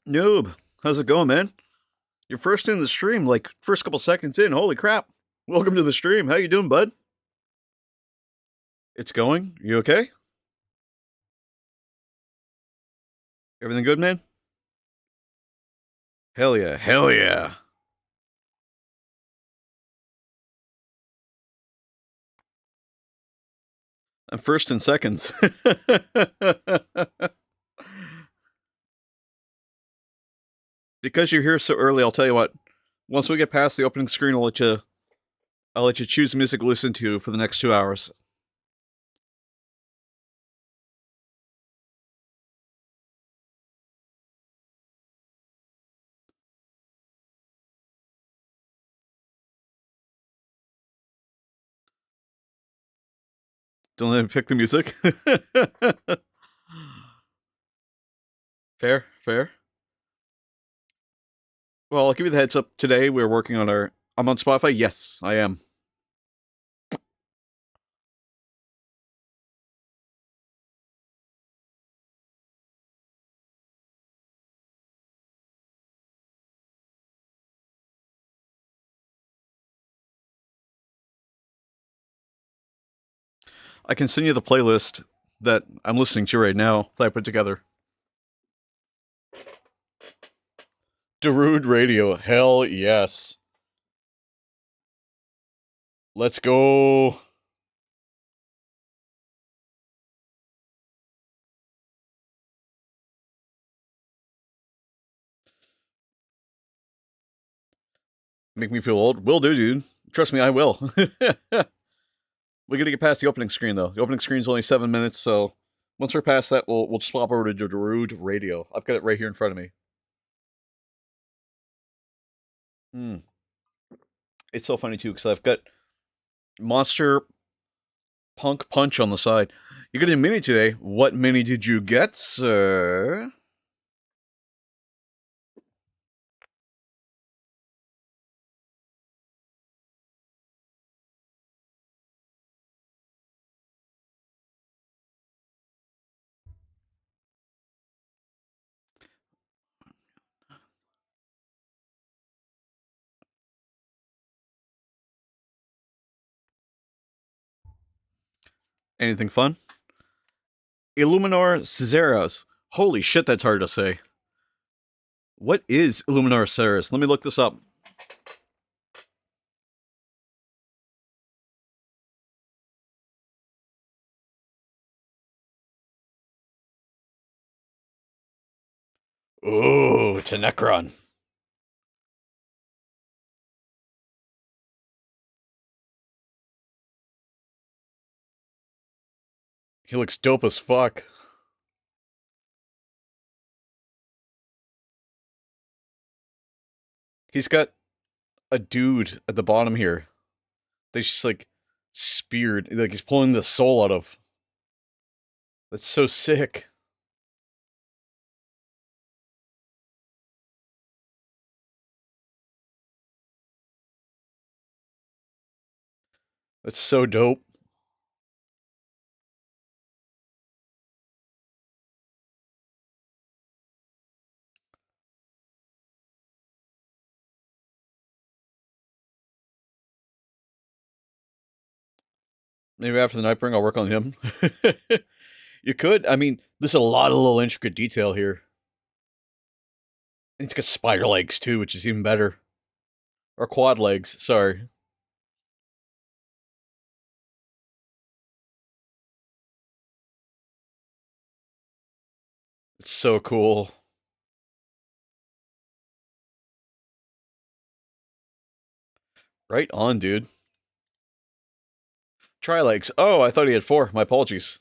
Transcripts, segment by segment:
Noob, how's it going, man? You're first in the stream, like first couple seconds in. Holy crap! Welcome to the stream. How you doing, bud? It's going. You okay? Everything good, man? Hell yeah! Hell yeah! I'm first in seconds. Because you're here so early, I'll tell you what. Once we get past the opening screen, I'll let you choose music to listen to for the next 2 hours. Don't let me pick the music. Fair, fair. Well, I'll give you the heads up. Today we're working on our. I'm on Spotify. Yes, I am. I can send you the playlist that I'm listening to right now that I put together. Darude Radio. Hell yes. Let's go. Make me feel old. Will do, dude. Trust me, I will. We gotta get past the opening screen though. The opening screen's only 7 minutes, so once we're past that, we'll swap over to Darude Radio. I've got it right here in front of me. Hmm. It's so funny too because I've got Monster Punk Punch on the side. You got a mini today. What mini did you get, sir? Anything fun? Illuminar Cesaros. Holy shit, that's hard to say. What is Illuminar Cesaros? Let me look this up. Oh, it's a Necron. He looks dope as fuck. He's got a dude at the bottom here. They just like speared, like he's pulling the soul out of. That's so sick. That's so dope. Maybe after the Nightbring, I'll work on him. You could. I mean, there's a lot of little intricate detail here. And it's got spider legs too, which is even better. Or quad legs, sorry. It's so cool. Right on, dude. Tri legs. Oh, I thought he had four. My apologies.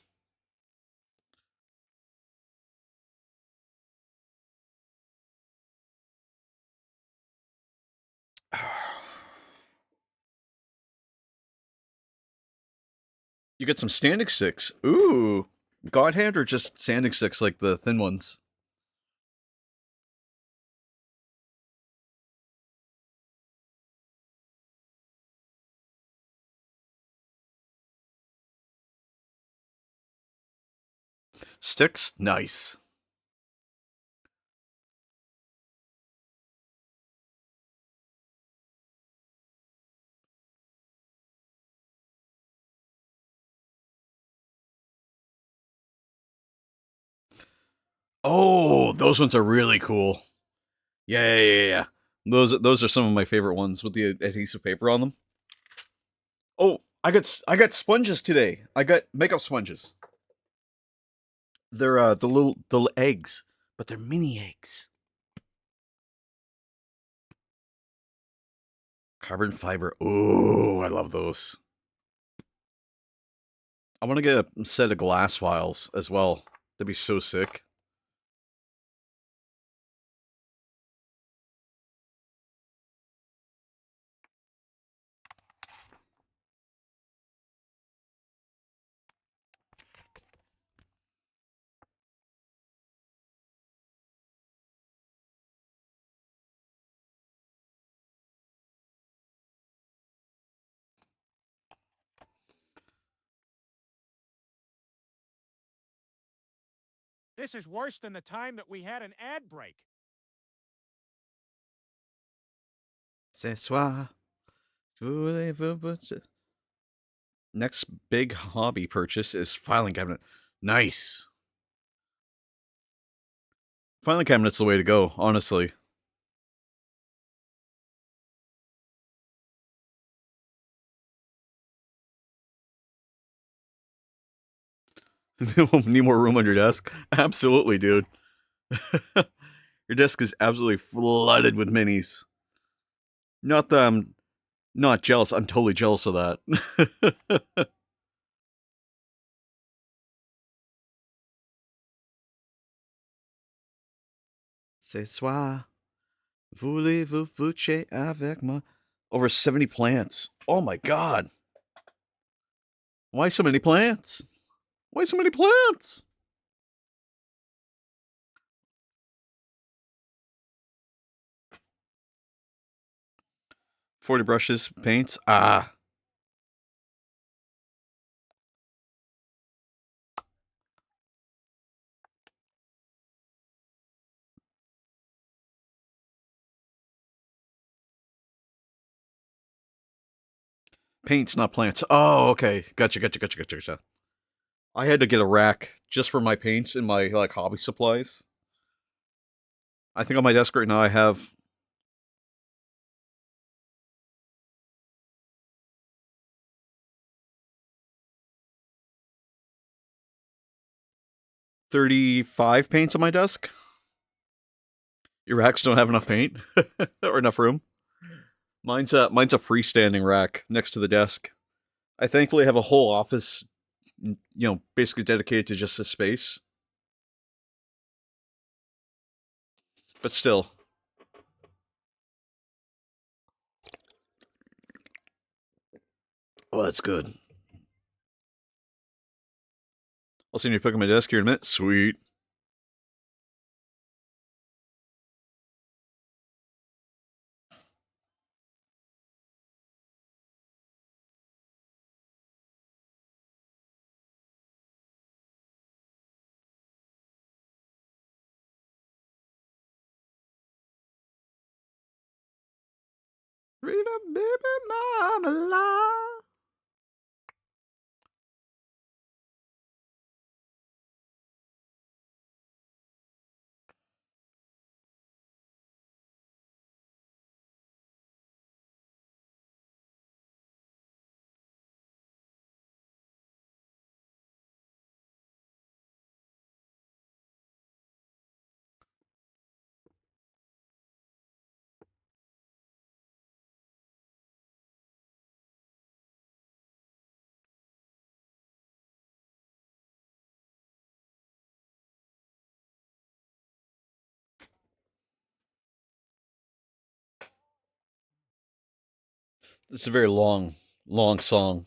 You get some standing sticks. Ooh. God hand or just standing sticks like the thin ones? Sticks? Nice. Oh, those ones are really cool. Yeah. Those are some of my favorite ones with the adhesive paper on them. Oh, I got sponges today. I got makeup sponges. They're the little eggs, but they're mini eggs. Carbon fiber. Oh, I love those. I want to get a set of glass files as well. That'd be so sick. This is worse than the time that we had an ad break. Ce soir, voulez-vous. Next big hobby purchase is filing cabinet. Nice. Filing cabinet's the way to go, honestly. Need more room on your desk? Absolutely, dude. Your desk is absolutely flooded with minis. Not that I'm not jealous. I'm totally jealous of that. Ce soir, voulez-vous coucher avec moi? Over 70 plants. Oh my god. Why so many plants? Why so many plants? 40 brushes, paints. Ah. Paints, not plants. Oh, okay. Gotcha. I had to get a rack just for my paints and my like hobby supplies. I think on my desk right now I have 35 paints on my desk. Your racks don't have enough paint or enough room. Mine's a freestanding rack next to the desk. I thankfully have a whole office, basically dedicated to just this space. But still, oh, that's good. I'll see you pick up my desk here in a minute. Sweet. Read a baby mama. This is a very long song.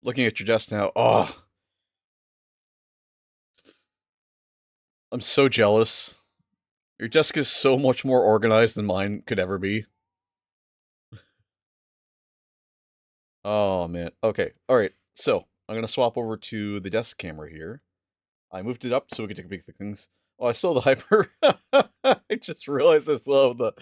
Looking at your desk now, oh, I'm so jealous. Your desk is so much more organized than mine could ever be. Oh man. Okay. All right. So I'm gonna swap over to the desk camera here. I moved it up so we could take big things. Oh, I still have the hyper. I just realized I still have the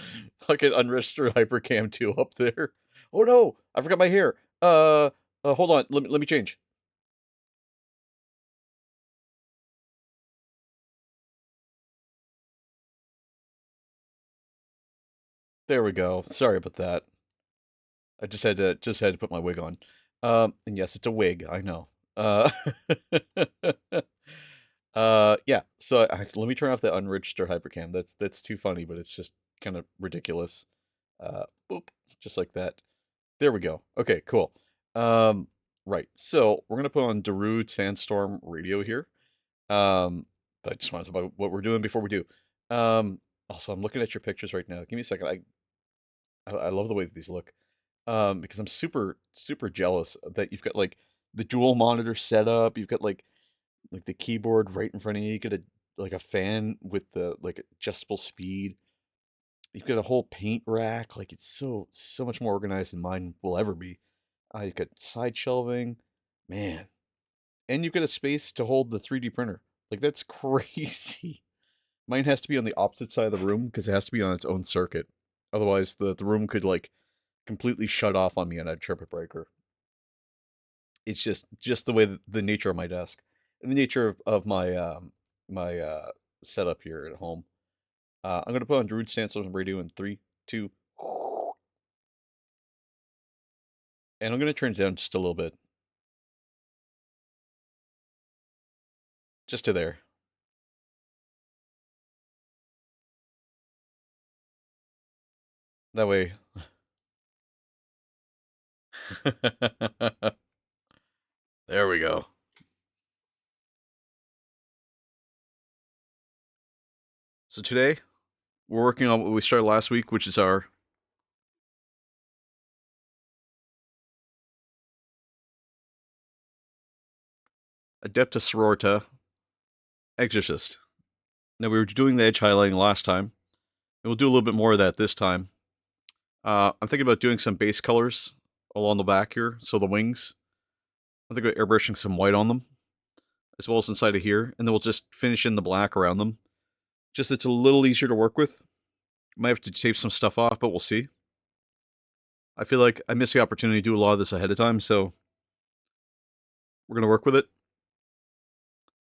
fucking unregistered hypercam 2 up there. Oh no! I forgot my hair. Hold on. Let me change. There we go. Sorry about that. I just had to put my wig on. And yes, it's a wig. I know. Yeah. So let me turn off the unregistered hypercam. That's too funny, but it's just kind of ridiculous. Boop, just like that. There we go. Okay, cool. Right. So we're gonna put on Darude Sandstorm Radio here. But I just want to talk about what we're doing before we do. Also, I'm looking at your pictures right now. Give me a second. I love the way that these look. Because I'm super jealous that you've got like the dual monitor setup. You've got like the keyboard right in front of you. You got a fan with the like adjustable speed. You've got a whole paint rack. Like it's so much more organized than mine will ever be. You've got side shelving, man, and you've got a space to hold the 3D printer. Like that's crazy. Mine has to be on the opposite side of the room because it has to be on its own circuit. Otherwise, the room could like completely shut off on me and I'd trip a breaker. It's just the way the nature of my desk and the nature of my setup here at home. I'm gonna put on Druid Stance on radio in three, two, and I'm gonna turn it down just a little bit, just to there. That way. There we go. So today we're working on what we started last week, which is our Adeptus Sororita Exorcist. Now we were doing the edge highlighting last time, and we'll do a little bit more of that this time. I'm thinking about doing some base colors along the back here, so the wings. I'm thinking about airbrushing some white on them, as well as inside of here, and then we'll just finish in the black around them. Just it's a little easier to work with. Might have to tape some stuff off, but we'll see. I feel like I missed the opportunity to do a lot of this ahead of time, so we're gonna work with it.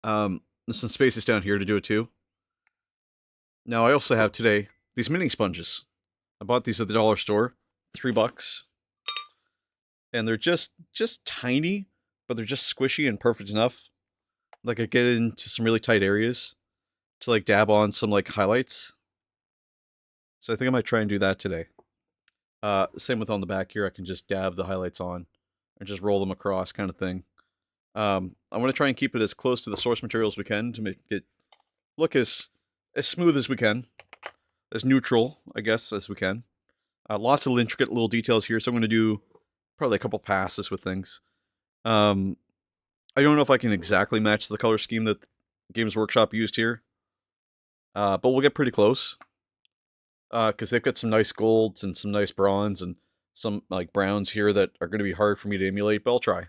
There's some spaces down here to do it too. Now I also have today these mini sponges. I bought these at the dollar store, $3, and they're just tiny, but they're just squishy and perfect enough. Like I get into some really tight areas to like dab on some like highlights. So I think I might try and do that today. Same with on the back here, I can just dab the highlights on and just roll them across kind of thing. I want to try and keep it as close to the source material as we can to make it look as smooth as we can, as neutral, I guess, as we can. Lots of intricate little details here, so I'm going to do probably a couple passes with things. I don't know if I can exactly match the color scheme that Games Workshop used here, but we'll get pretty close. Because they've got some nice golds and some nice bronze and some like browns here that are going to be hard for me to emulate, but I'll try.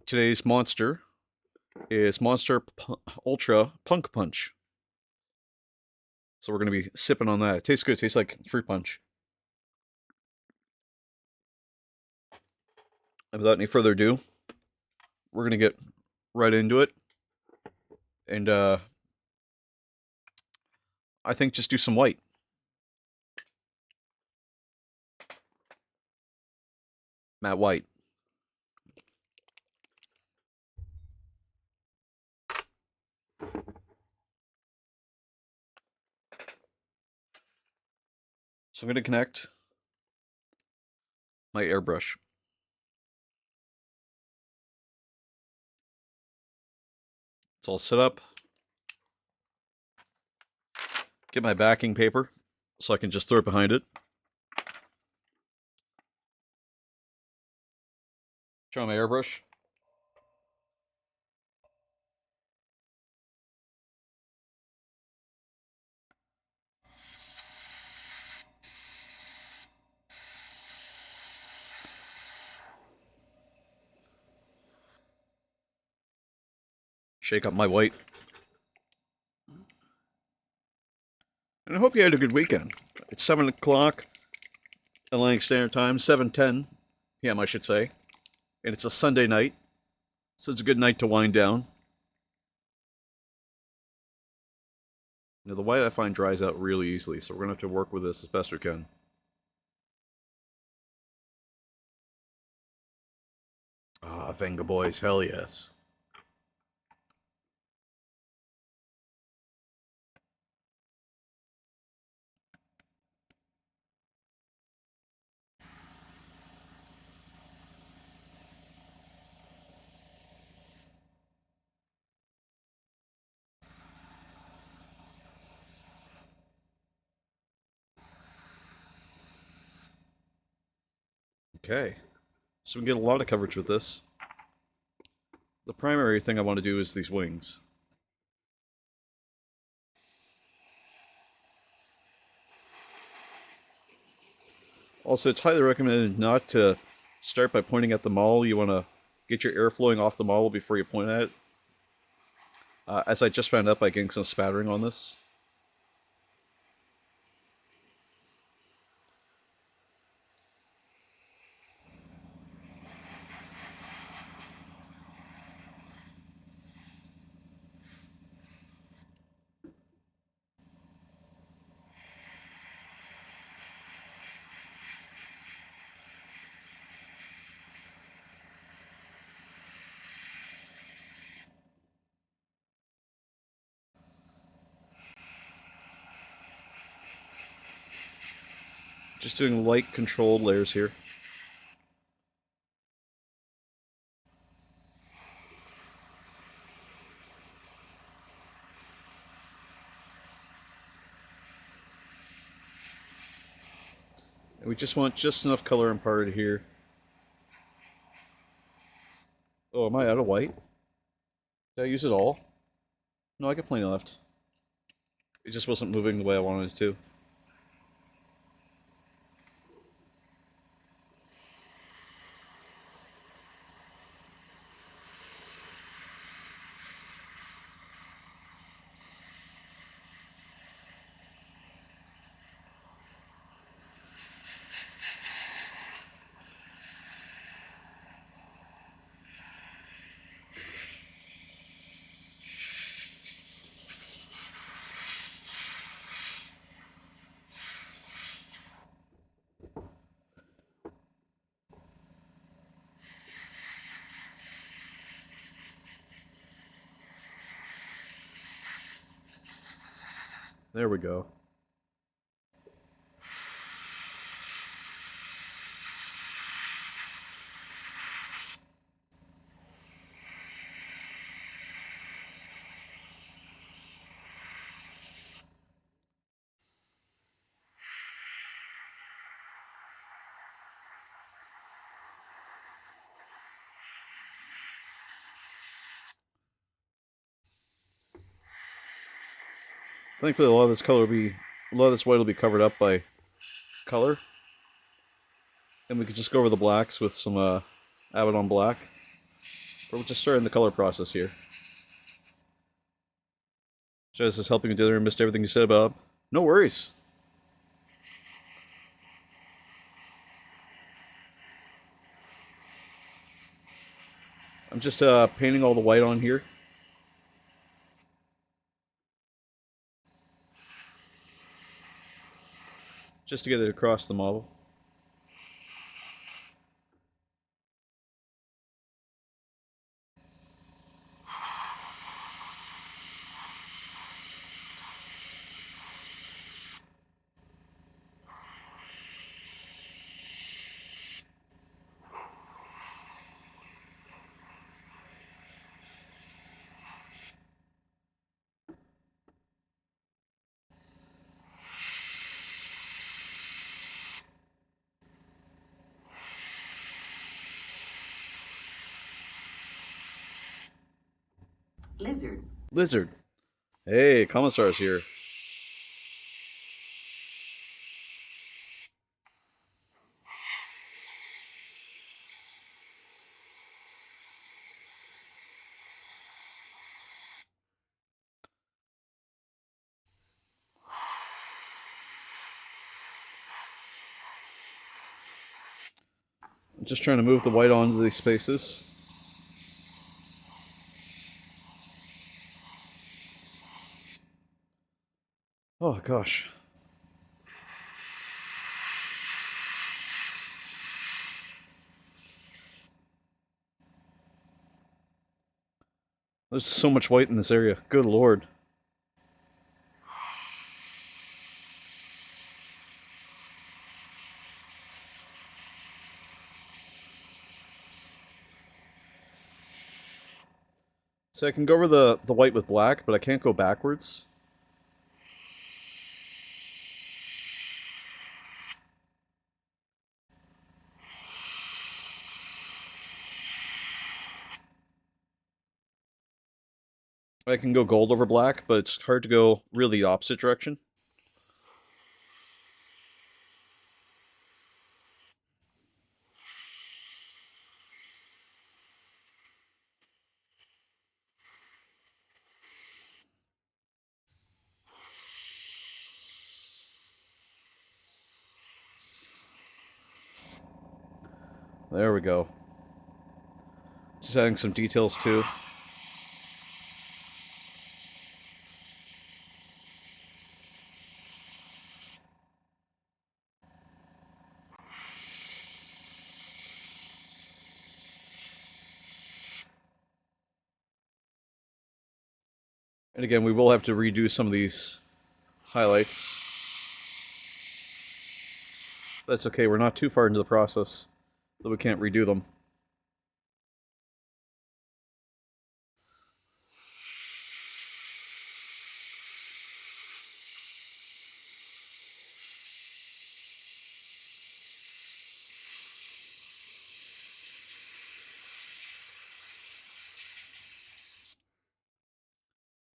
Today's monster is Monster Ultra Punk Punch. So we're going to be sipping on that. It tastes good. It tastes like fruit punch. And without any further ado, we're going to get right into it. And I think just do some white. Matte white. So I'm going to connect my airbrush. It's all set up. Get my backing paper so I can just throw it behind it. Try my airbrush. Shake up my white. And I hope you had a good weekend. It's 7 o'clock Atlantic Standard Time, 7:10 p.m. I should say. And it's a Sunday night, so it's a good night to wind down. You know, the white I find dries out really easily, so we're going to have to work with this as best we can. Ah, Venga Boys, hell yes. Okay, so we can get a lot of coverage with this. The primary thing I want to do is these wings. Also, it's highly recommended not to start by pointing at the model. You want to get your air flowing off the model before you point at it. As I just found out by getting some spattering on this. Just doing light controlled layers here. And we just want just enough color imparted here. Oh, am I out of white? Did I use it all? No, I got plenty left. It just wasn't moving the way I wanted it to. There we go. Thankfully, a lot of this white will be covered up by color, and we could just go over the blacks with some Abaddon black. But we're just starting the color process here. Jez is helping me do there and missed everything you said about. No worries. I'm just painting all the white on here. Just to get it across the model. Lizard. Lizard. Hey, Commissar's here. I'm just trying to move the white onto these spaces. gosh. There's so much white in this area. Good lord. So I can go over the white with black, but I can't go backwards. I can go gold over black, but it's hard to go really the opposite direction. There we go. Just adding some details too. And again, we will have to redo some of these highlights. That's okay, we're not too far into the process that we can't redo them.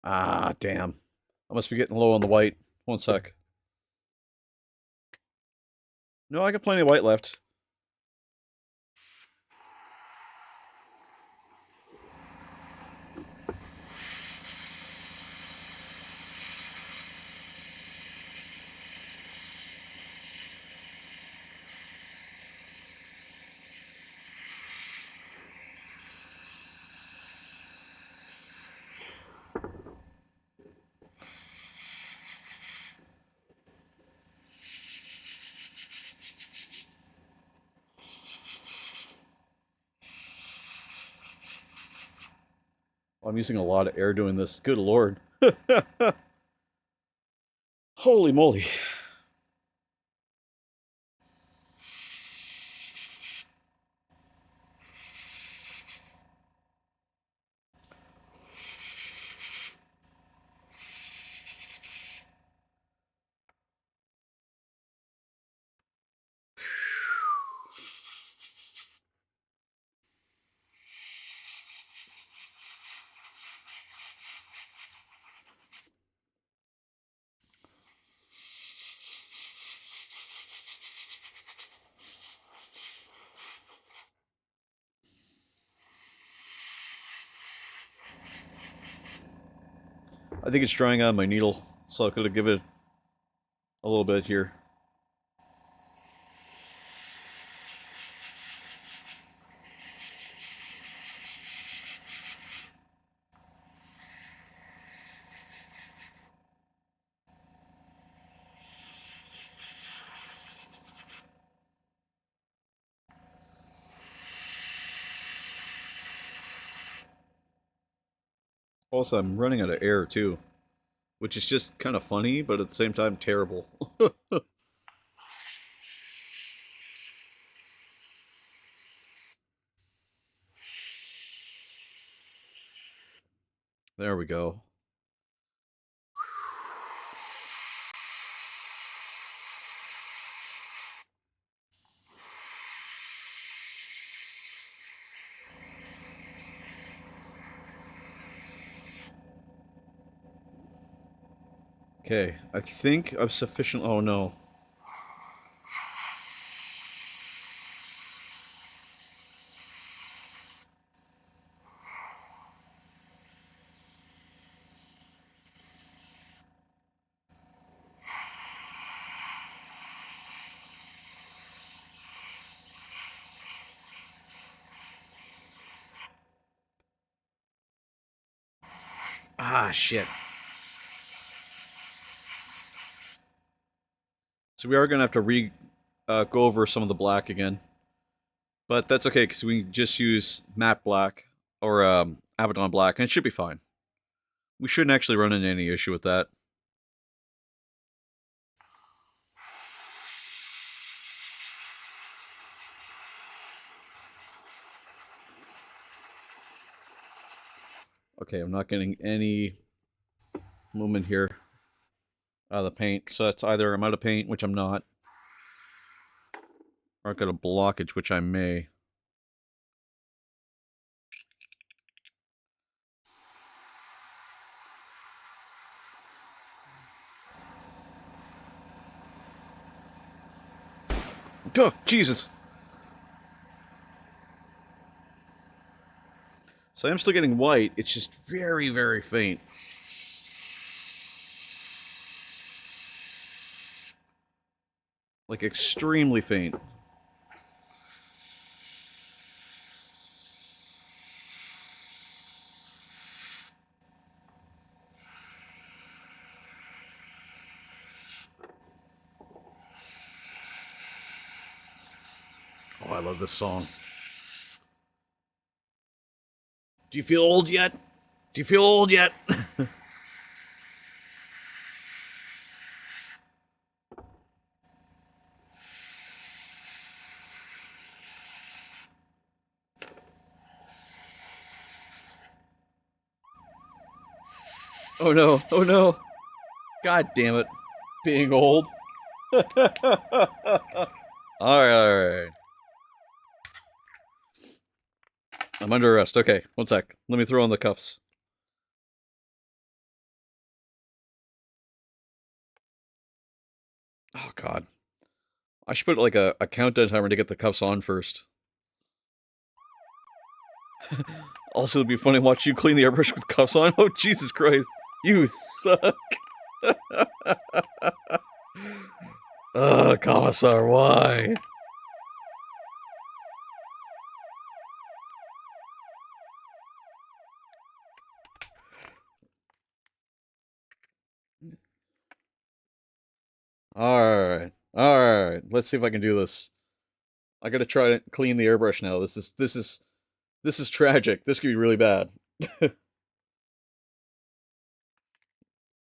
Ah, damn. I must be getting low on the white. One sec. No, I got plenty of white left. I'm using a lot of air doing this. Good lord. Holy moly. I think it's drying on my needle, so I could give it a little bit here. Also, I'm running out of air, too. Which is just kind of funny, but at the same time, terrible. There we go. Okay, I think I've sufficient... Oh, no. Ah, shit. So we are going to have to go over some of the black again. But that's okay, because we just use matte black, or Abaddon black, and it should be fine. We shouldn't actually run into any issue with that. Okay, I'm not getting any movement here out of the paint. So that's either I'm out of paint, which I'm not, or I've got a blockage, which I may. Oh, Jesus! So I'm still getting white, it's just very, very faint. Like, extremely faint. Oh, I love this song. Do you feel old yet? Do you feel old yet? Oh no, oh no. God damn it. Being old. Alright. I'm under arrest. Okay, one sec. Let me throw on the cuffs. Oh god. I should put like a countdown timer to get the cuffs on first. Also, it'd be funny to watch you clean the airbrush with cuffs on. Oh, Jesus Christ. You suck. Ugh, Commissar, why? Alright. Alright. Let's see if I can do this. I gotta try to clean the airbrush now. This is tragic. This could be really bad.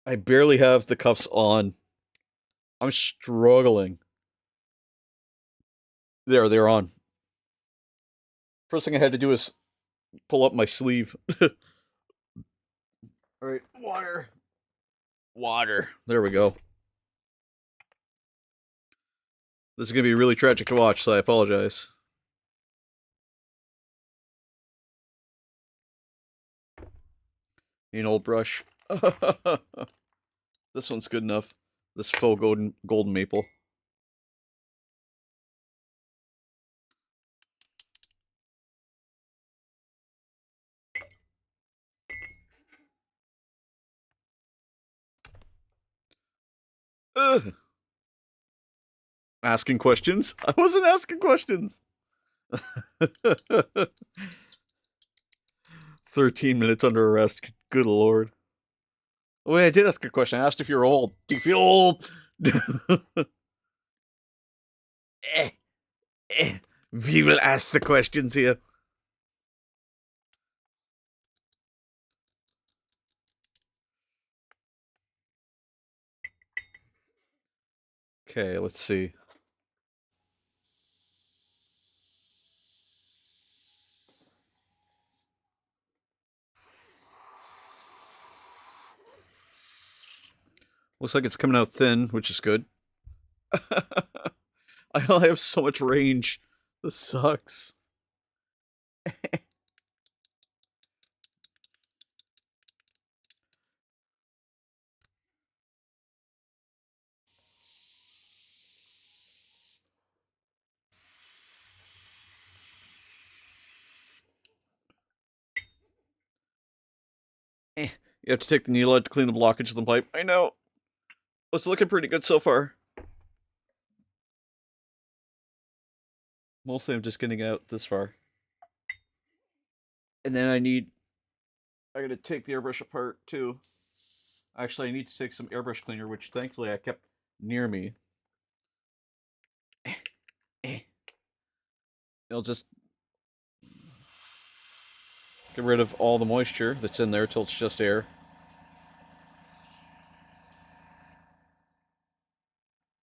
I barely have the cuffs on. I'm struggling. There, they're on. First thing I had to do is pull up my sleeve. Alright, water. Water. There we go. This is gonna be really tragic to watch, so I apologize. Need an old brush. This one's good enough. This faux golden maple. Ugh. Asking questions? I wasn't asking questions. 13 minutes under arrest. Good lord. Oh, wait, I did ask a question. I asked if you're old. Do you feel old? We will ask the questions here. Okay, let's see. Looks like it's coming out thin, which is good. I only have so much range. This sucks. You have to take the needle out to clean the blockage of the pipe. I know. It's looking pretty good so far. Mostly I'm just getting out this far. And then I gotta take the airbrush apart too. Actually, I need to take some airbrush cleaner, which thankfully I kept near me. it'll just get rid of all the moisture that's in there till it's just air.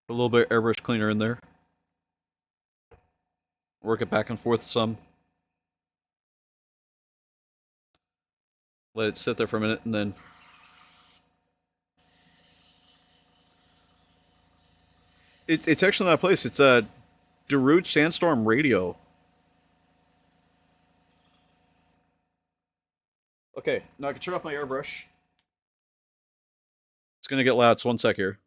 Put a little bit of airbrush cleaner in there. Work it back and forth some. Let it sit there for a minute and then it's actually not a place. It's a Darude Sandstorm Radio. Okay, now I can turn off my airbrush. It's gonna get loud, so 1 sec here.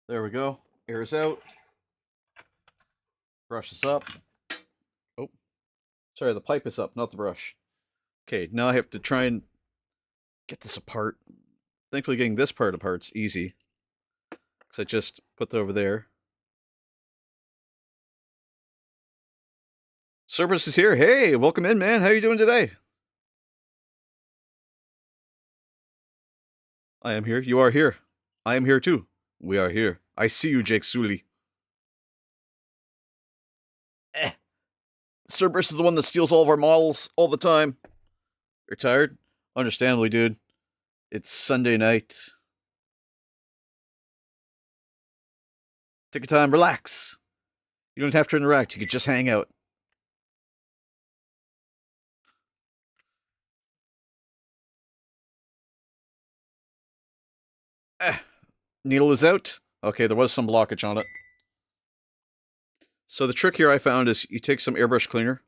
There we go. Air is out. Brush is up. Oh, sorry, the pipe is up, not the brush. Okay, now I have to try and get this apart. Thankfully, getting this part apart's easy. Because I just put that over there. Cerberus is here. Hey, welcome in, man. How you doing today? I am here. You are here. I am here too. We are here. I see you, Jake Sully. Cerberus is the one that steals all of our models all the time. You're tired? Understandably, dude. It's Sunday night. Take your time, relax. You don't have to interact. You could just hang out. Needle is out. Okay, there was some blockage on it. So the trick here I found is you take some airbrush cleaner.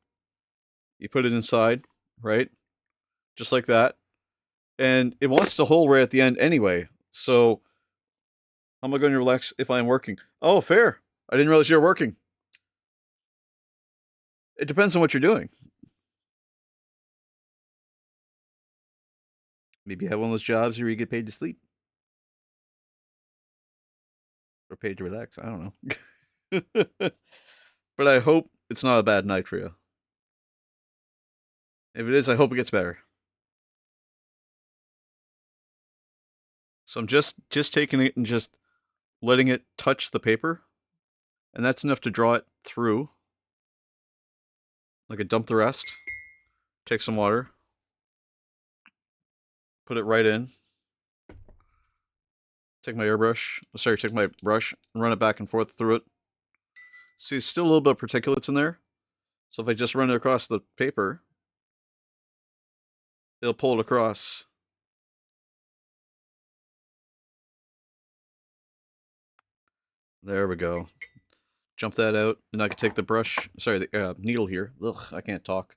You put it inside, right? Just like that. And it wants to hold right at the end anyway. So how am I going to relax if I'm working? Oh, fair. I didn't realize you were working. It depends on what you're doing. Maybe you have one of those jobs where you get paid to sleep. Or paid to relax. I don't know. But I hope it's not a bad night for you. If it is, I hope it gets better. So I'm just taking it and just letting it touch the paper. And that's enough to draw it through. Like I dump the rest. Take some water. Put it right in. Take my airbrush. Sorry, take my brush and run it back and forth through it. See, still a little bit of particulates in there. So if I just run it across the paper, it'll pull it across. There we go. Jump that out, and I can take the brush, sorry, the needle here. Ugh, I can't talk.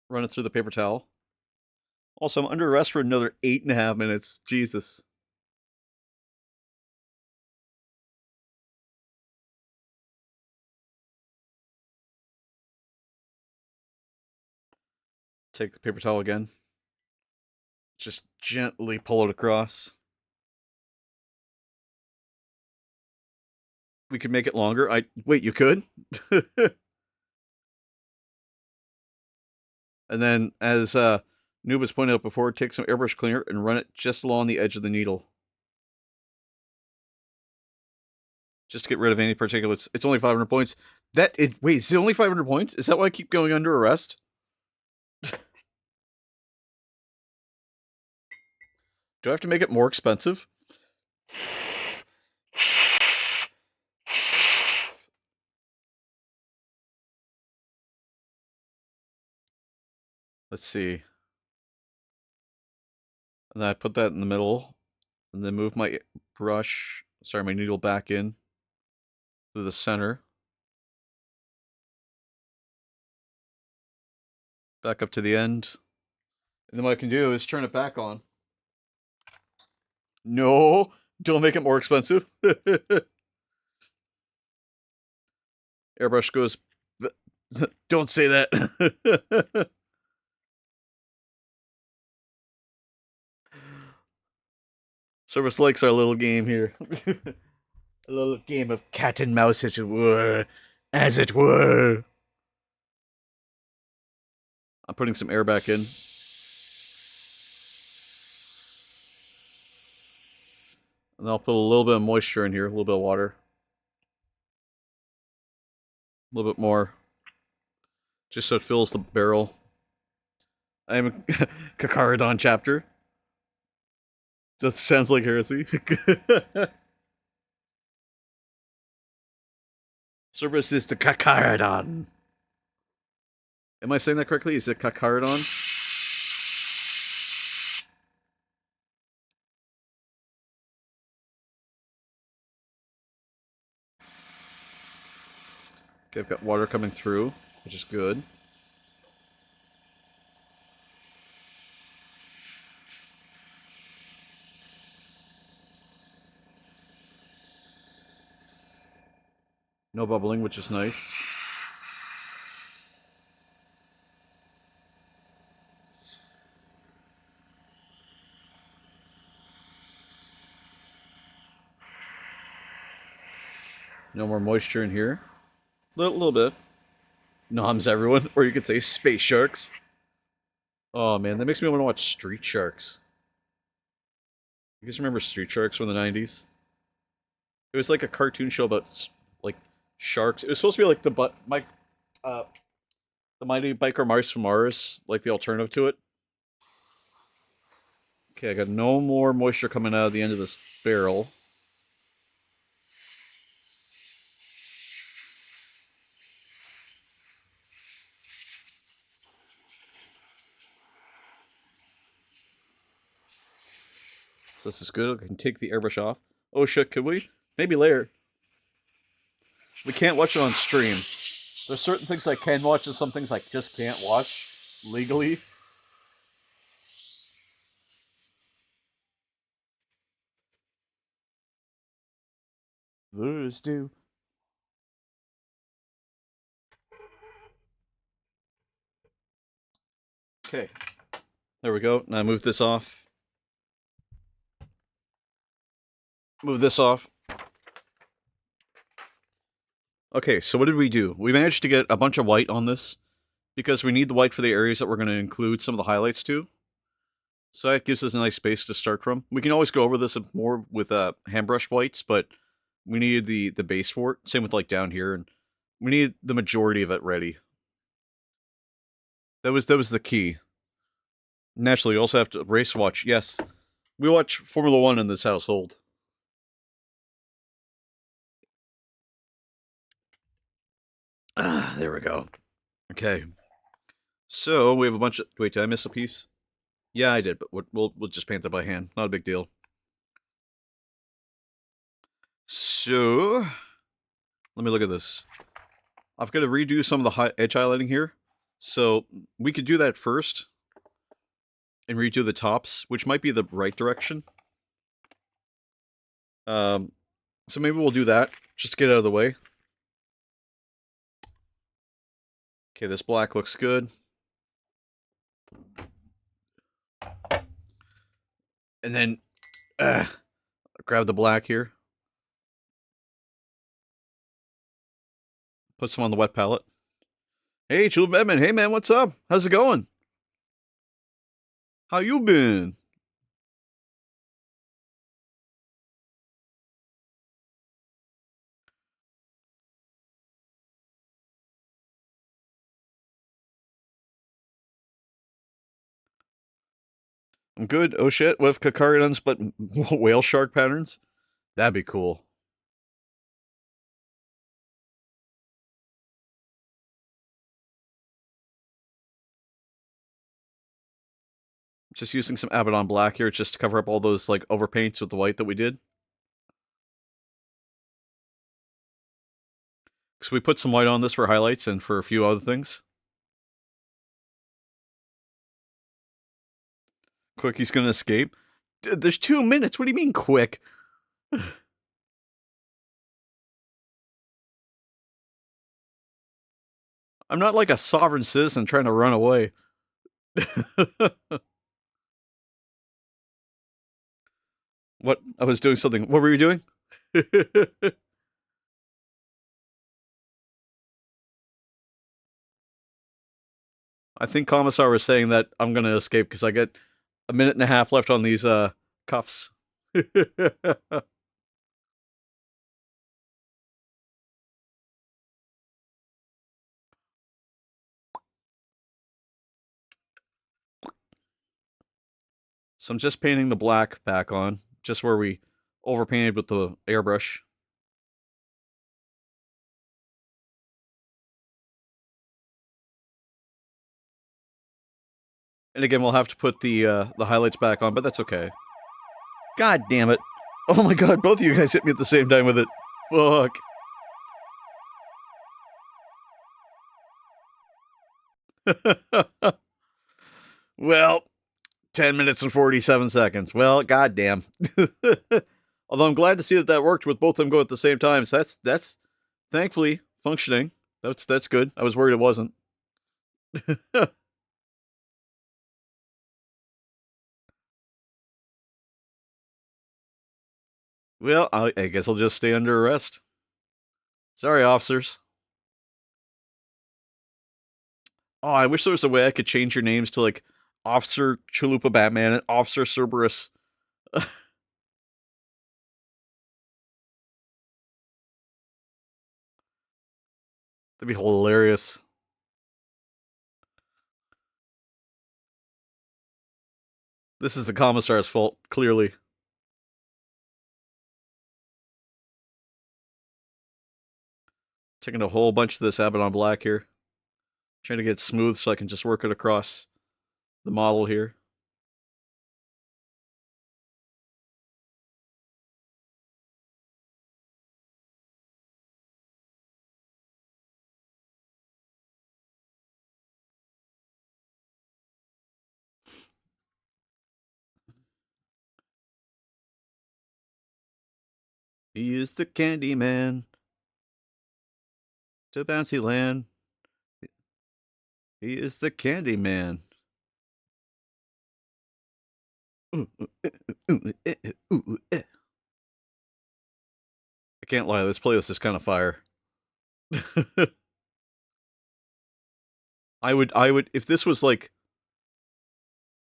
Run it through the paper towel. Also, I'm under arrest for another 8.5 minutes. Jesus. Take the paper towel again. Just gently pull it across. We could make it longer. Wait, you could? And then, as Noob was pointed out before, take some airbrush cleaner and run it just along the edge of the needle. Just to get rid of any particulates. It's only 500 points. Wait, is it only 500 points? Is that why I keep going under arrest? Do I have to make it more expensive? Let's see. And then I put that in the middle. And then move my brush, sorry, my needle back in to the center. Back up to the end. And then what I can do is turn it back on. No, don't make it more expensive. Airbrush goes, don't say that. Service likes our little game here. A little game of cat and mouse, as it were. As it were. I'm putting some air back in. And I'll put a little bit of moisture in here, a little bit of water. A little bit more. Just so it fills the barrel. I'm a Kakarodon chapter. That sounds like heresy. Cerberus is the Kakarodon. Am I saying that correctly? Is it Kakarodon? Okay, I've got water coming through, which is good. No bubbling, which is nice. No more moisture in here. Little bit. Noms everyone, or you could say space sharks. Oh man, that makes me want to watch Street Sharks. You guys remember Street Sharks from the 90s? It was like a cartoon show about like sharks. It was supposed to be like the Mighty Biker Mice from Mars, like the alternative to it. Okay, I got no more moisture coming out of the end of this barrel. So this is good. I can take the airbrush off. Oh shit, could we? Maybe later. We can't watch it on stream. There's certain things I can watch and some things I just can't watch legally. Those do. Okay. There we go. Now move this off. Move this off. Okay, so what did we do? We managed to get a bunch of white on this because we need the white for the areas that we're going to include some of the highlights to. So that gives us a nice space to start from. We can always go over this more with hand brush whites, but we needed the base for it. Same with like down here, and we need the majority of it ready. That was the key. Naturally, you also have to race watch. Yes, we watch Formula 1 in this household. There we go. Okay. So we have a bunch of. Wait, did I miss a piece? Yeah, I did, but we'll just paint that by hand. Not a big deal. So let me look at this. I've got to redo some of the edge highlighting here. So we could do that first and redo the tops, which might be the right direction. So maybe we'll do that. Just to get out of the way. Okay, this black looks good. And then grab the black here. Put some on the wet palette. Hey, Chula Bedman. Hey, man, what's up? How's it going? How you been? I'm good. Oh shit, what if Kakarodons but whale shark patterns? That'd be cool. Just using some Abaddon black here just to cover up all those like overpaints with the white that we did. Because we put some white on this for highlights and for a few other things. Quick, he's gonna escape. Dude, there's 2 minutes. What do you mean quick? I'm not like a sovereign citizen trying to run away. What? I was doing something. What were you doing? I think Commissar was saying that I'm gonna escape because I get a minute and a half left on these cuffs. So I'm just painting the black back on, just where we overpainted with the airbrush. And again, we'll have to put the highlights back on, but that's okay. God damn it. Oh my god, both of you guys hit me at the same time with it. Fuck. Well, 10 minutes and 47 seconds. Well, goddamn. Although I'm glad to see that worked with both of them going at the same time. So that's thankfully functioning. That's good. I was worried it wasn't. Well, I guess I'll just stay under arrest. Sorry, officers. Oh, I wish there was a way I could change your names to like Officer Chalupa Batman and Officer Cerberus. That'd be hilarious. This is the commissar's fault, clearly. Taking a whole bunch of this Abaddon Black here. Trying to get it smooth so I can just work it across the model here. He is the candy man to Bouncy Land. He is the candy man. I can't lie, this playlist is kind of fire. I would, if this was like,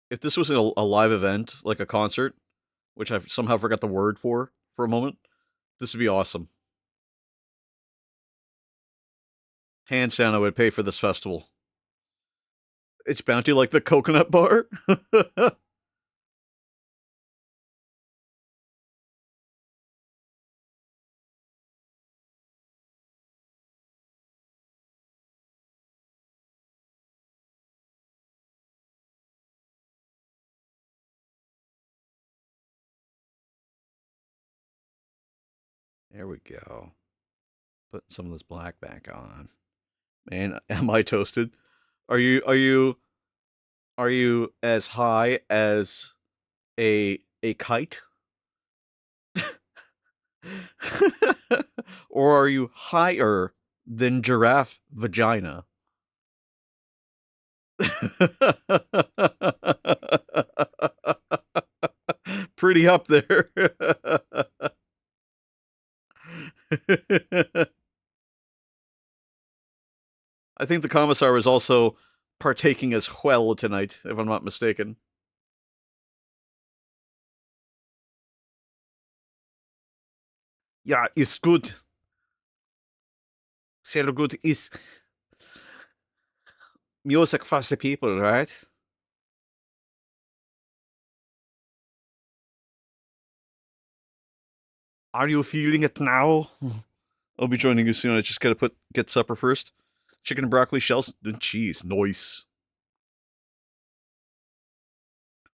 if this was a live event, like a concert, which I somehow forgot the word for a moment, this would be awesome. Hands down, I would pay for this festival. It's Bounty like the coconut bar? There we go. Put some of this black back on. Man, am I toasted? Are you as high as a kite? Or are you higher than giraffe vagina? Pretty up there. I think the commissar was also partaking as well tonight, if I'm not mistaken. Yeah, it's good. Sehr good is music for the people, right? Are you feeling it now? I'll be joining you soon. I just gotta get supper first. Chicken and broccoli shells and cheese. Nice.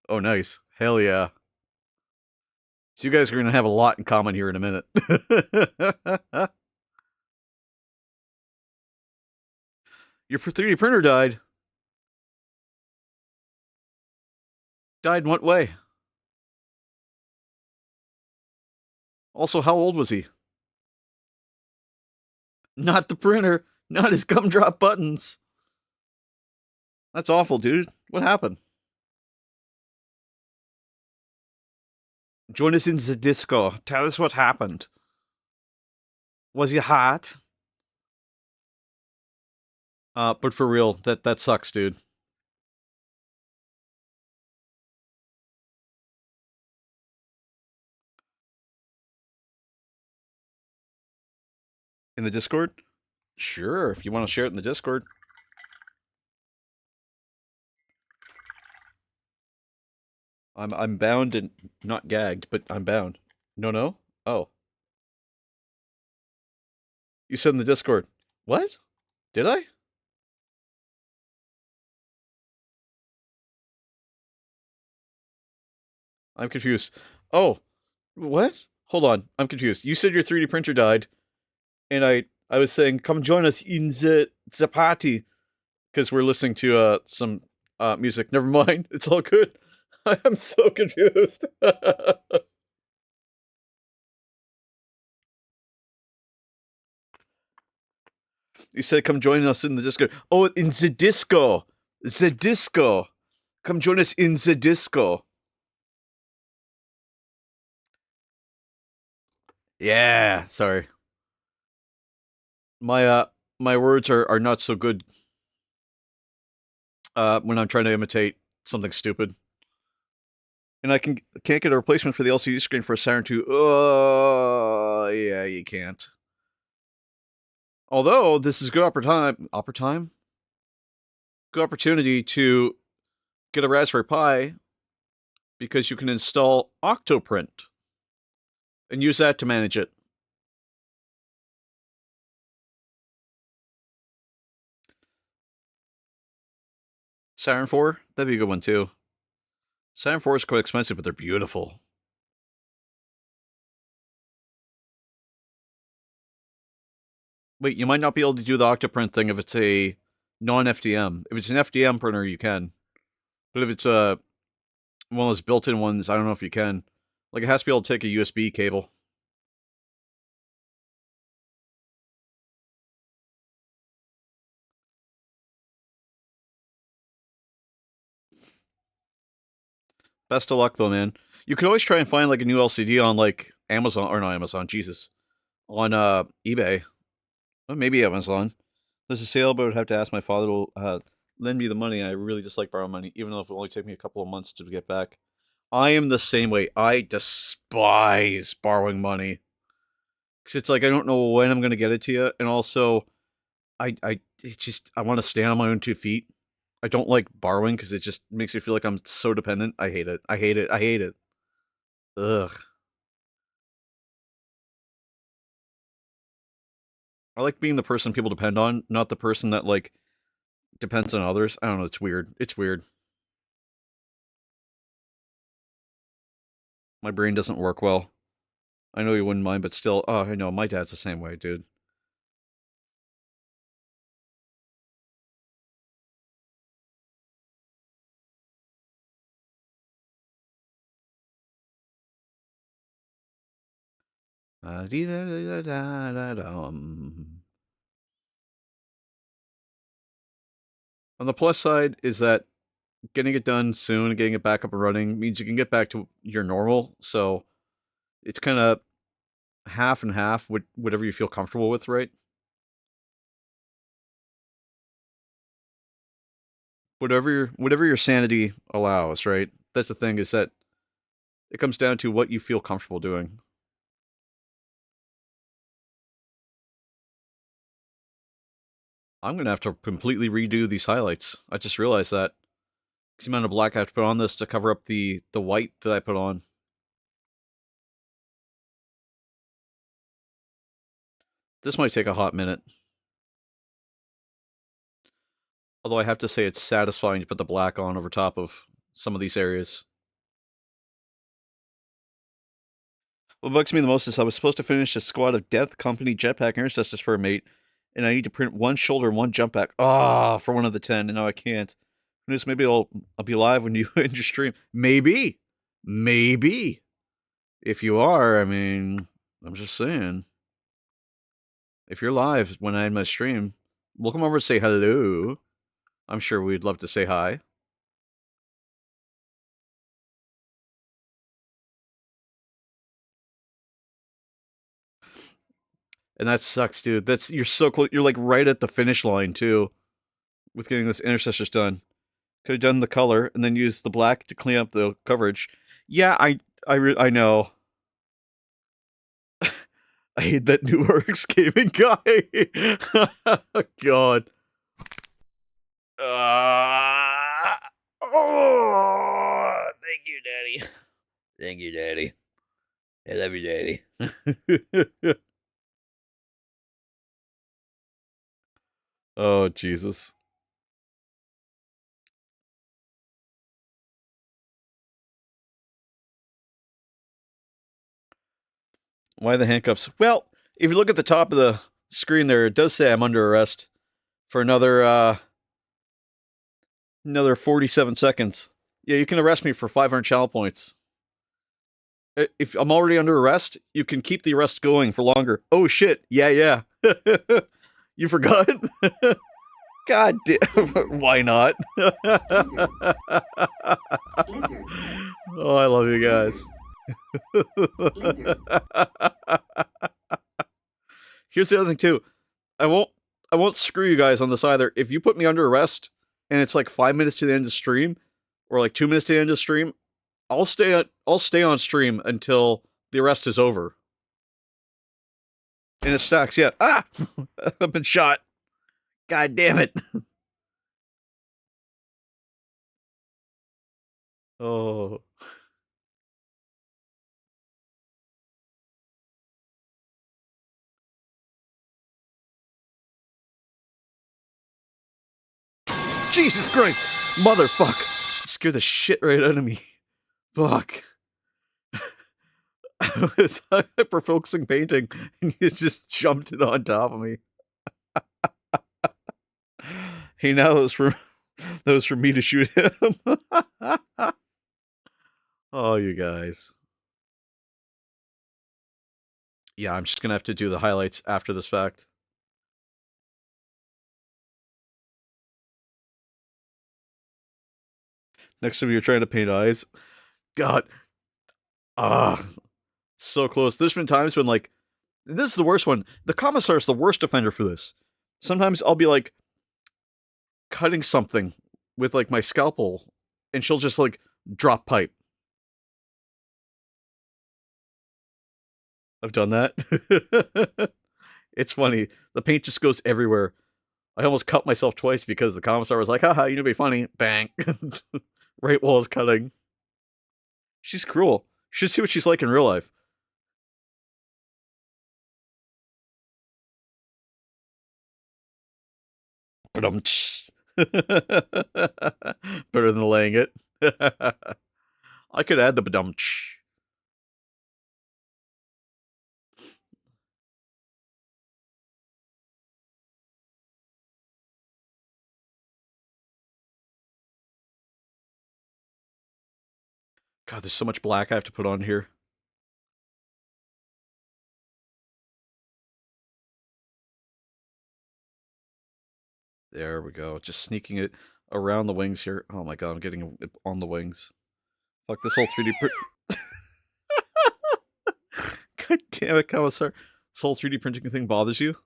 Oh, nice. Hell yeah. So you guys are gonna have a lot in common here in a minute. Your 3D printer died. Died in what way? Also, how old was he? Not the printer. Not his gumdrop buttons. That's awful, dude. What happened? Join us in the disco. Tell us what happened. Was it hot? But for real, that sucks, dude. In the Discord? Sure, if you want to share it in the Discord. I'm bound and not gagged, but I'm bound. No? Oh. You said in the Discord. What? Did I? I'm confused. Oh, what? Hold on, I'm confused. You said your 3D printer died, and I was saying, come join us in the party, because we're listening to some music. Never mind, it's all good. I am so confused. You said, come join us in the disco. Oh, in the disco. The disco. Come join us in the disco. Yeah, sorry. My words are not so good when I'm trying to imitate something stupid. And I can't get a replacement for the LCD screen for a Saturn 2. Oh, yeah, you can't. Although this is good good opportunity to get a Raspberry Pi, because you can install Octoprint and use that to manage it. Saturn 4? That'd be a good one too. Saturn 4 is quite expensive, but they're beautiful. Wait, you might not be able to do the Octoprint thing if it's a non-FDM. If it's an FDM printer, you can. But if it's one of those built-in ones, I don't know if you can. Like, it has to be able to take a USB cable. Best of luck, though, man. You could always try and find, like, a new LCD on, like, Amazon, or not Amazon, Jesus. On, eBay. Or maybe Amazon. There's a sale, but I would have to ask my father to lend me the money. I really dislike borrowing money, even though it will only take me a couple of months to get back. I am the same way. I despise borrowing money. Because it's like, I don't know when I'm going to get it to you. And also, I want to stand on my own 2 feet. I don't like borrowing because it just makes me feel like I'm so dependent. I hate it. I hate it. I hate it. Ugh. I like being the person people depend on, not the person that, like, depends on others. I don't know. It's weird. It's weird. My brain doesn't work well. I know you wouldn't mind, but still, oh, I know, my dad's the same way, dude. On the plus side is that getting it done soon and getting it back up and running means you can get back to your normal, so it's kind of half and half, whatever you feel comfortable with, right? Whatever your sanity allows, right? That's the thing, is that it comes down to what you feel comfortable doing. I'm gonna have to completely redo these highlights. I just realized that. Because the amount of black I have to put on this to cover up the white that I put on. This might take a hot minute. Although I have to say it's satisfying to put the black on over top of some of these areas. What bugs me the most is I was supposed to finish a squad of Death Company jetpack intercessors for a mate, and I need to print one shoulder and one jump pack. For one of the 10, and now I can't. Who knows, maybe I'll be live when you end your stream. Maybe. Maybe. If you are, I mean, I'm just saying. If you're live when I end my stream, we'll come over and say hello. I'm sure we'd love to say hi. And that sucks, dude. You're so close. You're like right at the finish line too, with getting this intercessors done. Could have done the color and then used the black to clean up the coverage. Yeah, I know. I hate that new Works gaming guy. God. Oh, thank you, Daddy. Thank you, Daddy. I love you, Daddy. Oh, Jesus. Why the handcuffs? Well, if you look at the top of the screen there, it does say I'm under arrest for another 47 seconds. Yeah, you can arrest me for 500 channel points. If I'm already under arrest, you can keep the arrest going for longer. Oh shit! Yeah. You forgot? God damn! Why not? Lizard. Oh, I love you guys. Lizard. Here's the other thing too. I won't screw you guys on this either. If you put me under arrest and it's like 5 minutes to the end of the stream, or like 2 minutes to the end of the stream, I'll stay on stream until the arrest is over. And it stacks, yeah. Ah! I've been shot. God damn it. Oh. Jesus Christ! Motherfuck! Scared the shit right out of me. Fuck. I was hyper focusing painting and you just jumped it on top of me. Hey, now that was for me to shoot him. Oh, you guys. Yeah, I'm just gonna have to do the highlights after this fact. Next time you're trying to paint eyes. God. So close. There's been times when, like, this is the worst one. The commissar is the worst offender for this. Sometimes I'll be, like, cutting something with, like, my scalpel, and she'll just, like, drop pipe. I've done that. It's funny. The paint just goes everywhere. I almost cut myself twice because the commissar was like, haha, you know, be funny. Bang. Right while I was cutting. She's cruel. You should see what she's like in real life. Better than laying it. I could add the badumch. God, there's so much black I have to put on here. There we go. Just sneaking it around the wings here. Oh my god, I'm getting it on the wings. Fuck this whole 3D print. God damn it, Commissar. This whole 3D printing thing bothers you?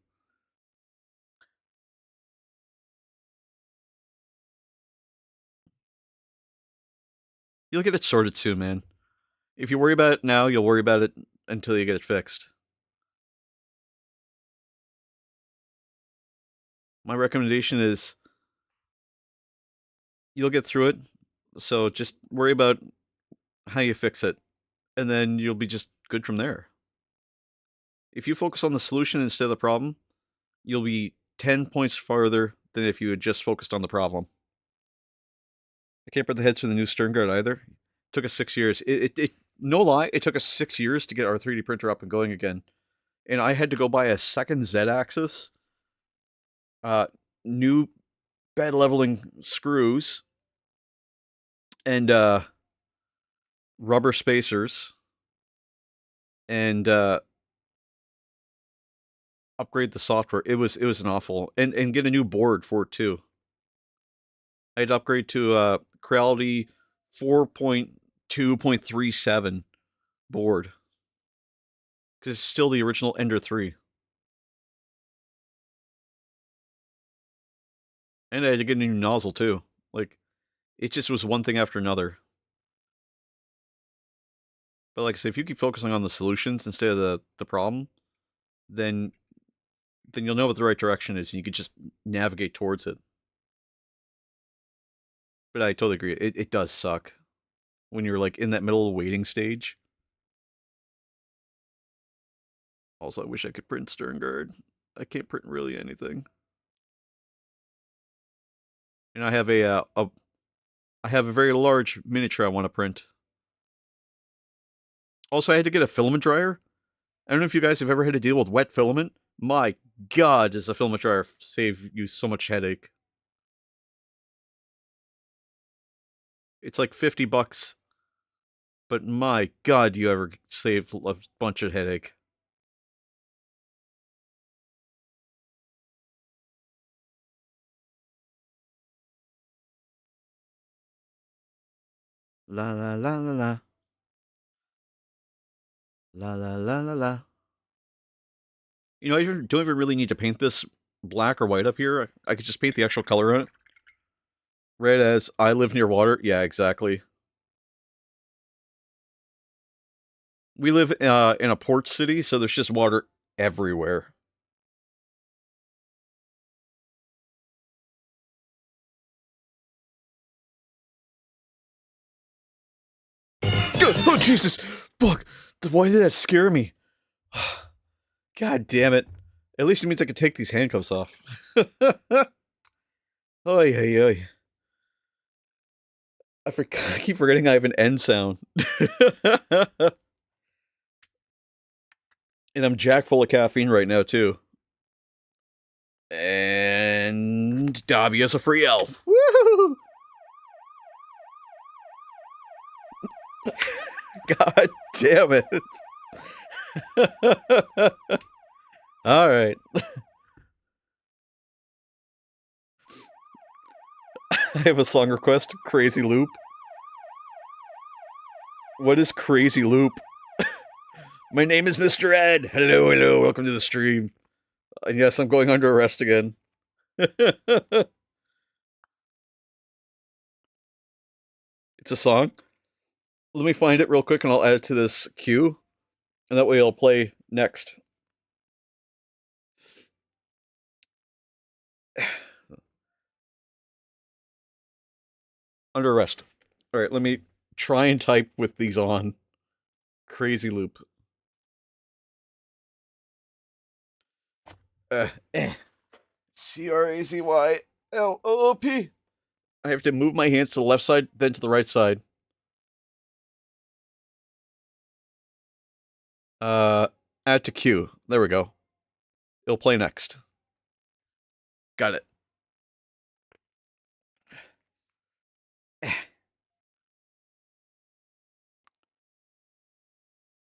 You'll get it sorted soon, man. If you worry about it now, you'll worry about it until you get it fixed. My recommendation is you'll get through it, so just worry about how you fix it, and then you'll be just good from there. If you focus on the solution instead of the problem, you'll be 10 points farther than if you had just focused on the problem. I can't put the heads for the new stern guard either. It took us 6 years. No lie, it took us 6 years to get our 3D printer up and going again. And I had to go buy a second Z-axis, new bed leveling screws, and rubber spacers, and upgrade the software. It was an awful, and get a new board for it too. I had to upgrade to Creality 4.2.37 board because it's still the original Ender 3. And I had to get a new nozzle, too. Like, it just was one thing after another. But like I say, if you keep focusing on the solutions instead of the problem, then you'll know what the right direction is, and you can just navigate towards it. But I totally agree. It does suck when you're like in that middle waiting stage. Also, I wish I could print Stern Guard. I can't print really anything. And I have I have a very large miniature I want to print. Also, I had to get a filament dryer. I don't know if you guys have ever had to deal with wet filament. My God, does a filament dryer save you so much headache? It's like $50, but my God, do you ever save a bunch of headache? La la la la la. La la la la la. You know, I don't even really need to paint this black or white up here. I could just paint the actual color on it. Red as I live near water. Yeah, exactly. We live in a port city, so there's just water everywhere. Oh, Jesus! Fuck! Why did that scare me? God damn it. At least it means I can take these handcuffs off. Oy, oy, oy. I keep forgetting I have an end sound. And I'm jack full of caffeine right now, too. And Dobby is a free elf. Woohoo! God damn it. Alright. I have a song request, Crazy Loop. What is Crazy Loop? My name is Mr. Ed. Hello, hello, welcome to the stream. And yes, I'm going under arrest again. It's a song. Let me find it real quick and I'll add it to this queue. And that way it'll play next. Under arrest. Alright, let me try and type with these on. Crazy Loop. CrazyLoop. I have to move my hands to the left side, then to the right side. Add to queue. There we go. It'll play next. Got it.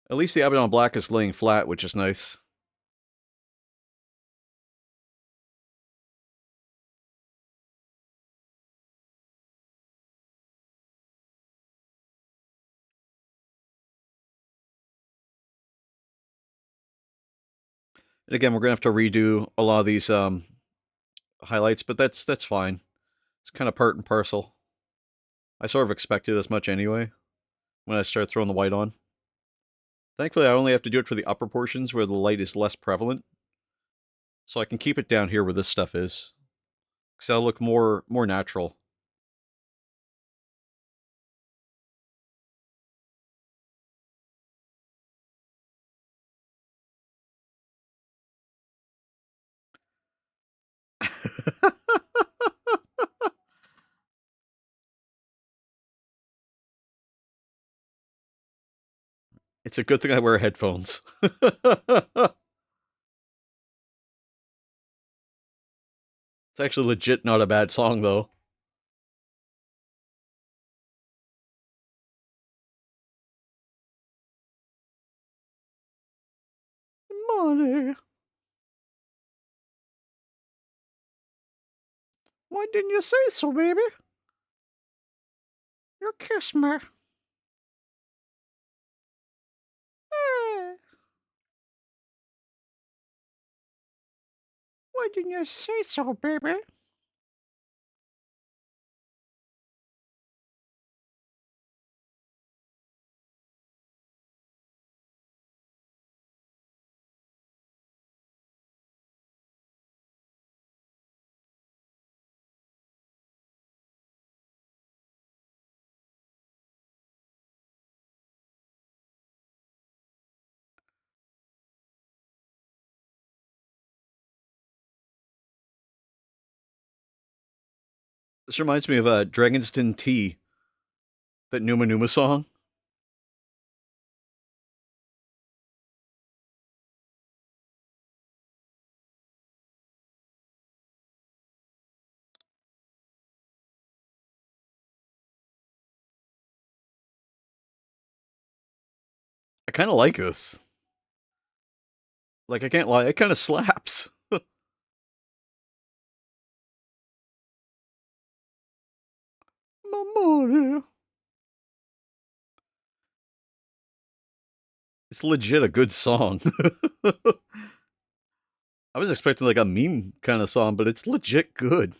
At least the Abaddon Black is laying flat, which is nice. And again, we're gonna have to redo a lot of these highlights, but that's fine. It's kind of part and parcel. I sort of expected as much anyway when I started throwing the white on. Thankfully, I only have to do it for the upper portions where the light is less prevalent. So I can keep it down here where this stuff is. Because that'll look more natural. It's a good thing I wear headphones. It's actually legit not a bad song, though. Money. Why didn't you say so, baby? You kiss me. Why didn't you say so, baby? This reminds me of Dragon's Den Tea, that Numa Numa song. I kind of like this. Like, I can't lie, it kind of slaps. Mamore. It's legit a good song. I was expecting like a meme kind of song, but it's legit good.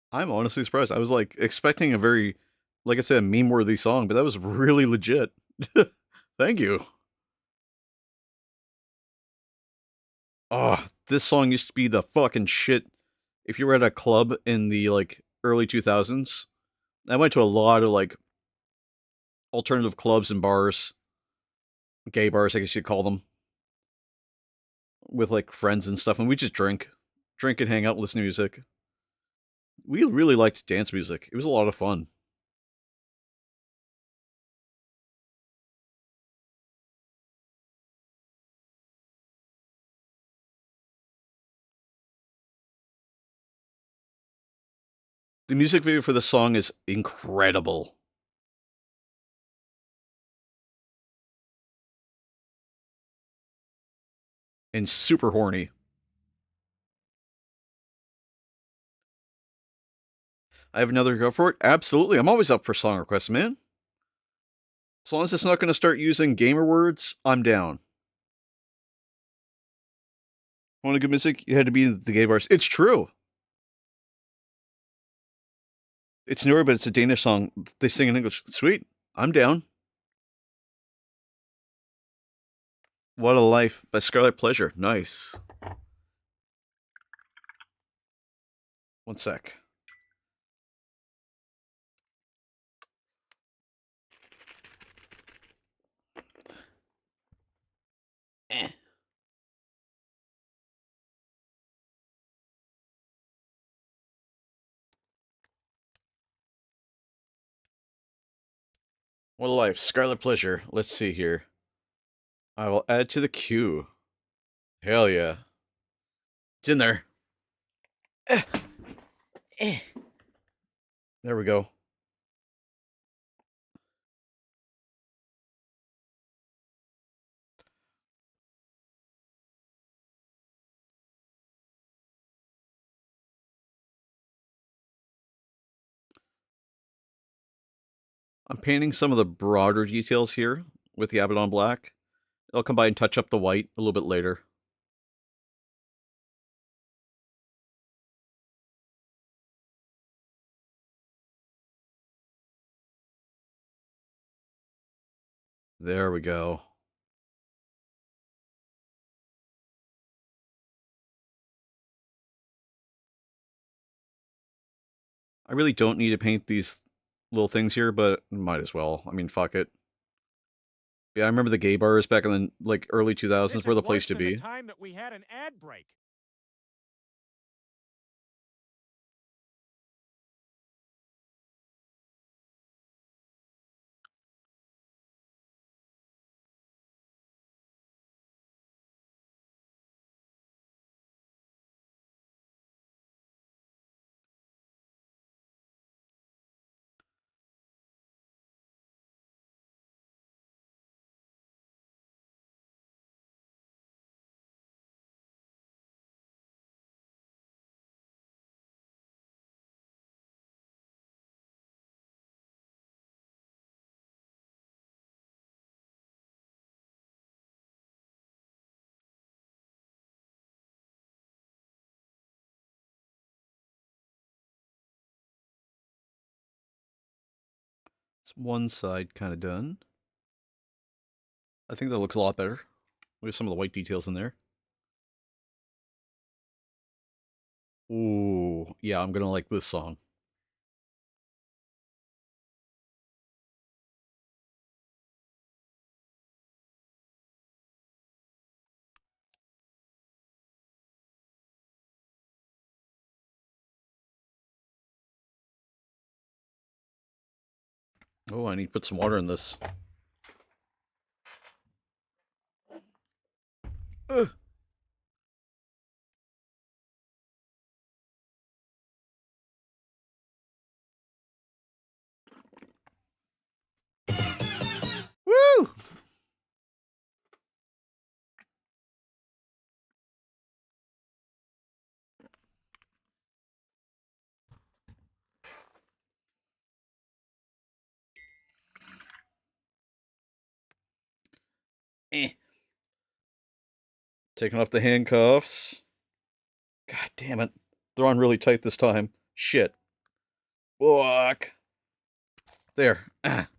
I'm honestly surprised. I was like expecting a very, like I said, meme worthy song, but that was really legit. Thank you. Oh, this song used to be the fucking shit. If you were at a club in the like early 2000s, I went to a lot of like alternative clubs and bars, gay bars, I guess you'd call them, with like friends and stuff, and we just drink and hang out, listen to music. We really liked dance music. It was a lot of fun. The music video for the song is incredible and super horny. I have another go for it. Absolutely, I'm always up for song requests, man. As long as it's not going to start using gamer words, I'm down. Want a good music? You had to be in the gay bars. It's true. It's newer, but it's a Danish song. They sing in English. Sweet. I'm down. What a Life by Scarlet Pleasure. Nice. One sec. Eh. What a Life. Scarlet Pleasure. Let's see here. I will add to the queue. Hell yeah. It's in there. Eh. Eh. There we go. I'm painting some of the broader details here with the Abaddon Black. I'll come by and touch up the white a little bit later. There we go. I really don't need to paint these little things here, but might as well. I mean, fuck it. Yeah, I remember the gay bars back in the like early 2000s This were is the place worse to than the be. time that we had an ad break. It's one side kind of done. I think that looks a lot better. Look at some of the white details in there. Ooh, yeah, I'm gonna like this song. Oh, I need to put some water in this. Ugh. Woo! Eh. Taking off the handcuffs. God damn it. They're on really tight this time. Shit. Walk. There. Ah.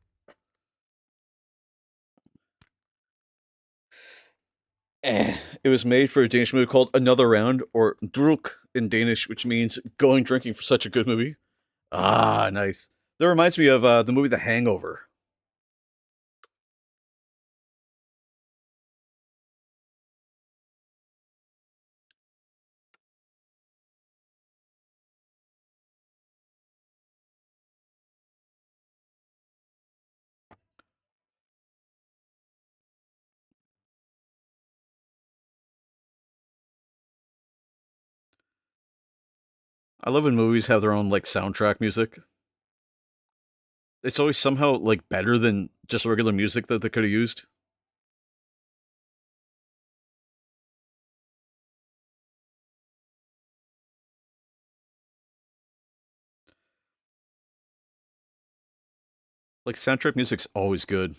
It was made for a Danish movie called Another Round, or Druk in Danish, which means going drinking for such a good movie. Ah, nice. That reminds me of the movie The Hangover. I love when movies have their own like soundtrack music. It's always somehow like better than just regular music that they could have used. Like soundtrack music's always good.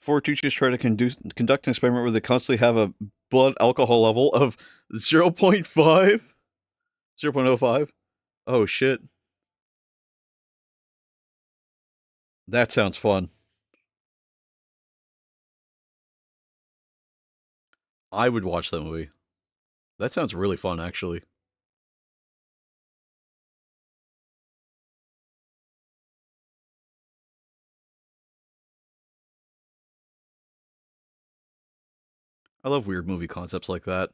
Four teachers try to conduct an experiment where they constantly have a blood alcohol level of 0.5? 0.05? Oh shit. That sounds fun. I would watch that movie. That sounds really fun, actually. I love weird movie concepts like that.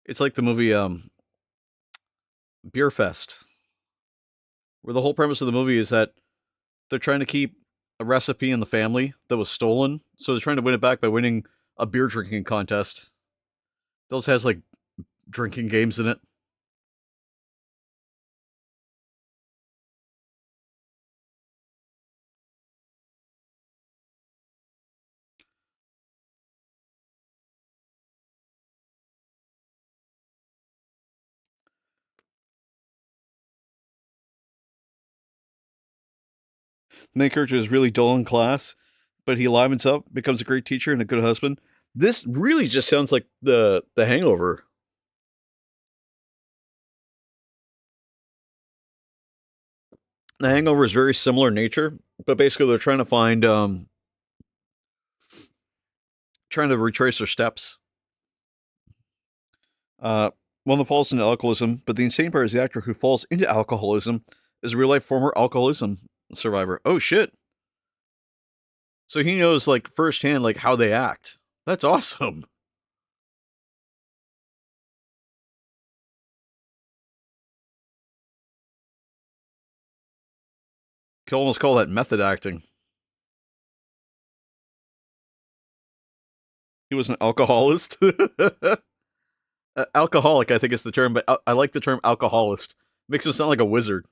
It's like the movie Beer Fest, where the whole premise of the movie is that they're trying to keep a recipe in the family that was stolen, so they're trying to win it back by winning a beer drinking contest. Those has like drinking games in it. The main character is really dull in class, but he livens up, becomes a great teacher and a good husband. This really just sounds like the Hangover. The Hangover is very similar in nature, but basically they're trying to find, trying to retrace their steps. One of them falls into alcoholism, but the insane part is the actor who falls into alcoholism is a real life former alcoholism survivor. Oh shit! So he knows like firsthand like how they act. That's awesome. Could almost call that method acting. He was an alcoholist. Alcoholic, I think is the term, but I like the term alcoholist. Makes him sound like a wizard.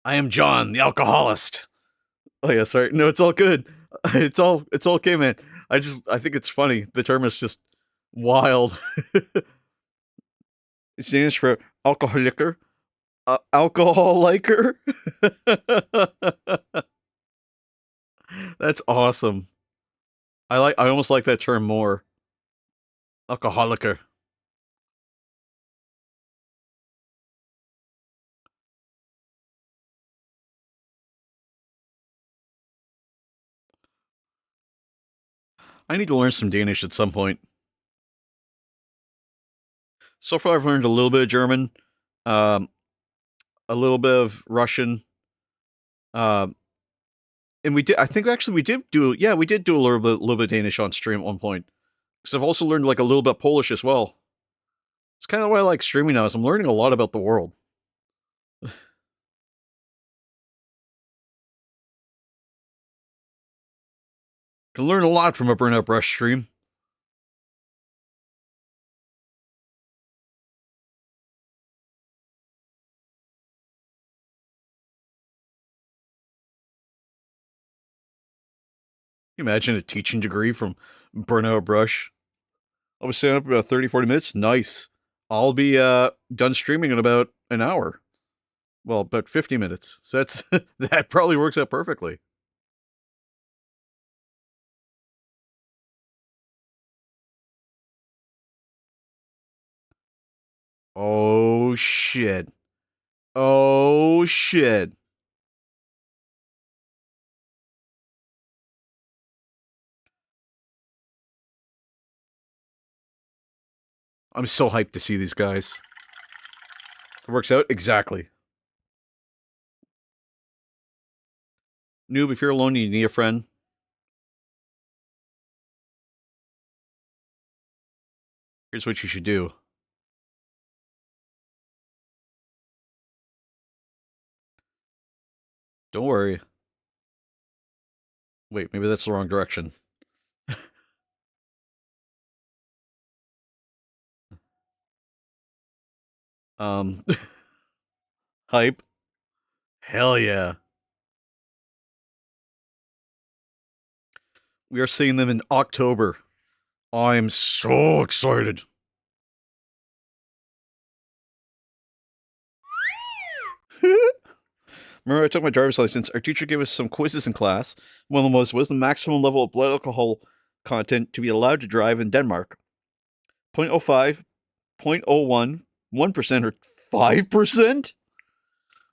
I am John, the alcoholist. Oh yeah, sorry. No, it's all good. It's all okay, man. I think it's funny. The term is just wild. It's Danish for alcoholiker. Alcohol liker. That's awesome. I almost like that term more. Alcoholiker. I need to learn some Danish at some point. So far, I've learned a little bit of German, a little bit of Russian, and we did. I think actually we did do. Yeah, we did do a little bit of Danish on stream at one point. Because I've also learned like a little bit of Polish as well. It's kind of why I like streaming now. Is I'm learning a lot about the world. Can learn a lot from a Burnout Brush stream. Can you imagine a teaching degree from Burnout Brush? I'll be staying up about 30, 40 minutes. Nice. I'll be done streaming in about an hour. Well, about 50 minutes. So that's that probably works out perfectly. Oh shit. Oh shit. I'm so hyped to see these guys. It works out exactly. Noob, if you're alone and you need a friend, here's what you should do. Don't worry. Wait, maybe that's the wrong direction. Um, hype. Hell yeah. We are seeing them in October. I'm so excited. Remember, I took my driver's license. Our teacher gave us some quizzes in class. One of them was the maximum level of blood alcohol content to be allowed to drive in Denmark? 0.05, 0.01, 1%, or 5%?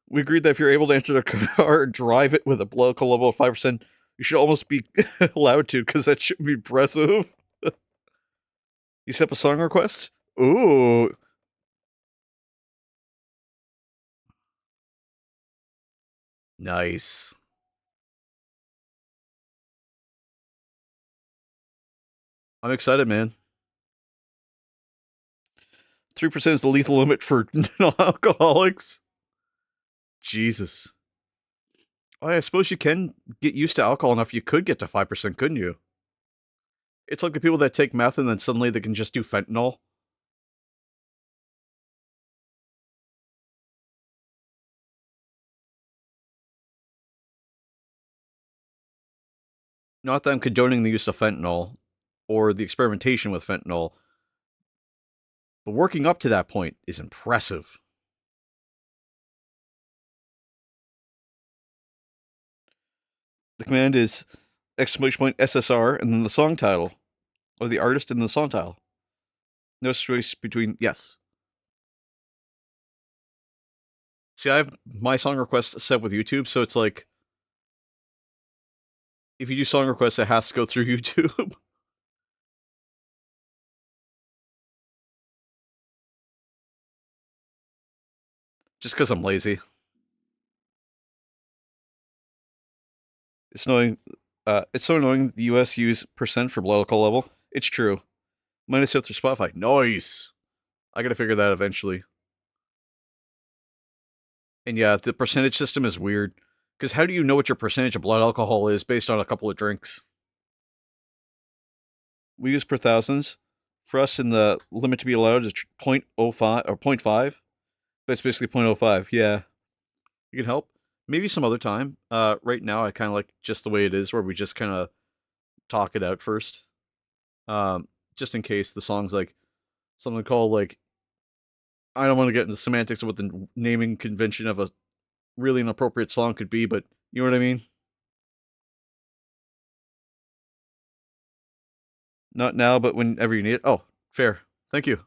We agreed that if you're able to enter the car and drive it with a blood alcohol level of 5%, you should almost be allowed to, because that should be impressive. You set up a song request? Ooh. Nice. I'm excited, man. 3% is the lethal limit for non-alcoholics. Jesus. Oh, I suppose you can get used to alcohol enough you could get to 5%, couldn't you? It's like the people that take meth and then suddenly they can just do fentanyl. Not that I'm condoning the use of fentanyl or the experimentation with fentanyl, but working up to that point is impressive. The command is !SSR and then the song title, or the artist and the song title. No space between, yes. See, I have my song requests set with YouTube, so it's like if you do song requests, it has to go through YouTube. Just because I'm lazy. It's annoying. It's so annoying the US use percent for blood alcohol level. It's true. Minus it through Spotify. Nice. I gotta figure that eventually. And yeah, the percentage system is weird. Because how do you know what your percentage of blood alcohol is based on a couple of drinks? We use per thousands. For us, in the limit to be allowed is 0.05 or 0.5. But it's basically 0.05. Yeah. You can help. Maybe some other time. Right now, I kind of like just the way it is, where we just kind of talk it out first. Just in case the song's like something called like, I don't want to get into the semantics of what the naming convention of a really inappropriate song could be, but you know what I mean? Not now, but whenever you need it. Oh, fair. Thank you.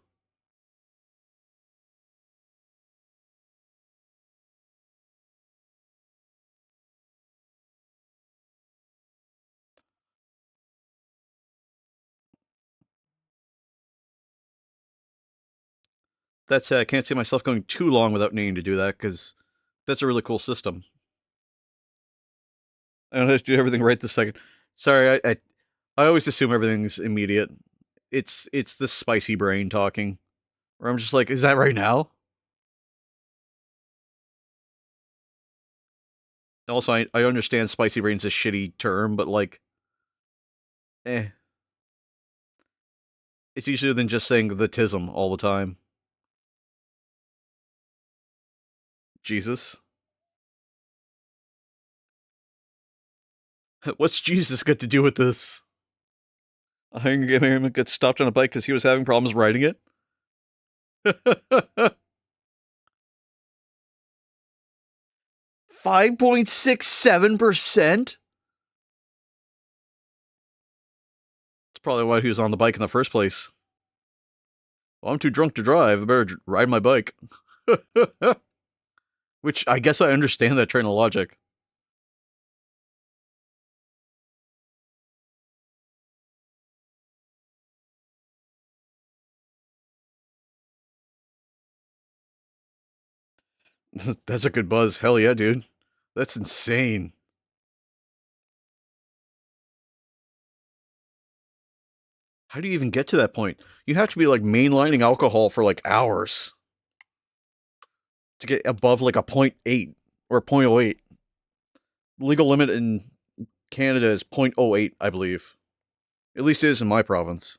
That said, I can't see myself going too long without needing to do that, because that's a really cool system. I don't have to do everything right this second. Sorry, I always assume everything's immediate. It's the spicy brain talking, where I'm just like, is that right now? Also, I understand spicy brain's a shitty term, but like, eh. It's easier than just saying the tism all the time. Jesus. What's Jesus got to do with this? A Hunger Games got stopped on a bike because he was having problems riding it? 5.67%? That's probably why he was on the bike in the first place. Well, I'm too drunk to drive. I better ride my bike. Which, I guess I understand that train of logic. That's a good buzz. Hell yeah, dude. That's insane. How do you even get to that point? You have to be like mainlining alcohol for like hours to get above like a 0.8 or 0.08. Legal limit in Canada is 0.08, I believe. At least it is in my province.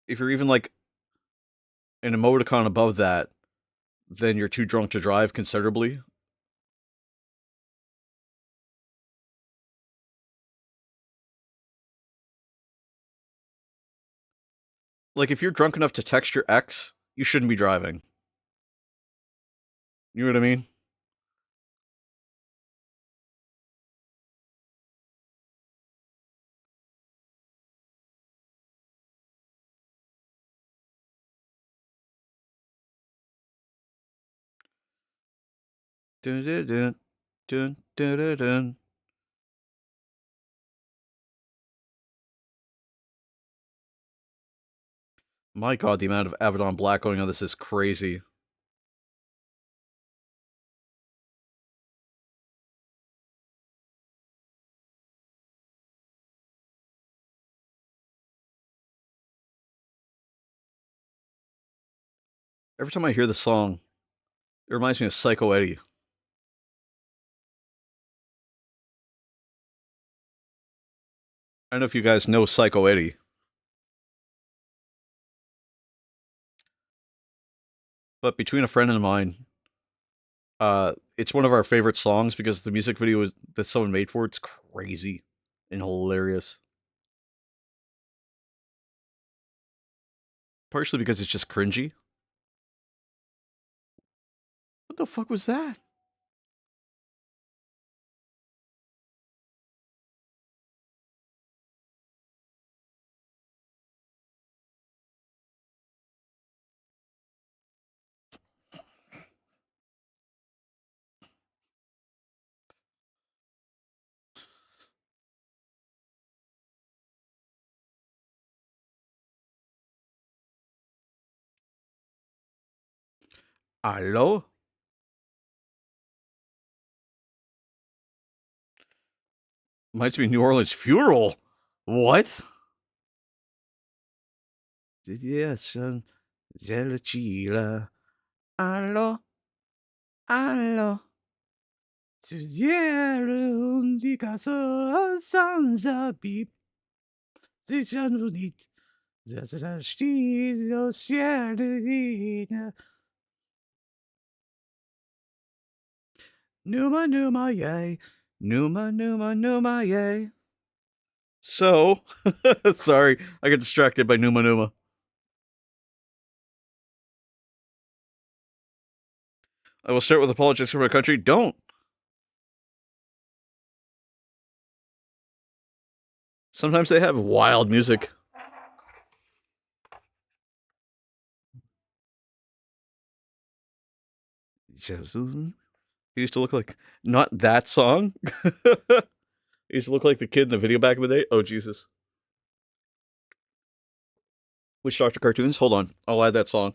If you're even like an emoticon above that, then you're too drunk to drive considerably. Like, if you're drunk enough to text your ex, you shouldn't be driving. You know what I mean? Dun, dun, dun, dun, dun, dun, dun. My god, the amount of Abaddon Black going on this is crazy. Every time I hear the song, it reminds me of Psycho Eddie. I don't know if you guys know Psycho Eddie, but between a friend and mine, it's one of our favorite songs because the music video that someone made for it's crazy and hilarious. Partially because it's just cringy. What the fuck was that? Hello? Reminds me of New Orleans funeral. What? Yes, Zelachila. Hello? Hello? Picasso, Sansa, Beep. Numa, Numa, yay. Numa, Numa, Numa, yay. So, sorry, I got distracted by Numa Numa. I will start with apologies for my country. Don't. Sometimes they have wild music. He used to look like not that song. He used to look like the kid in the video back in the day. Oh Jesus! Which Doctor Cartoons? Hold on, I'll add that song.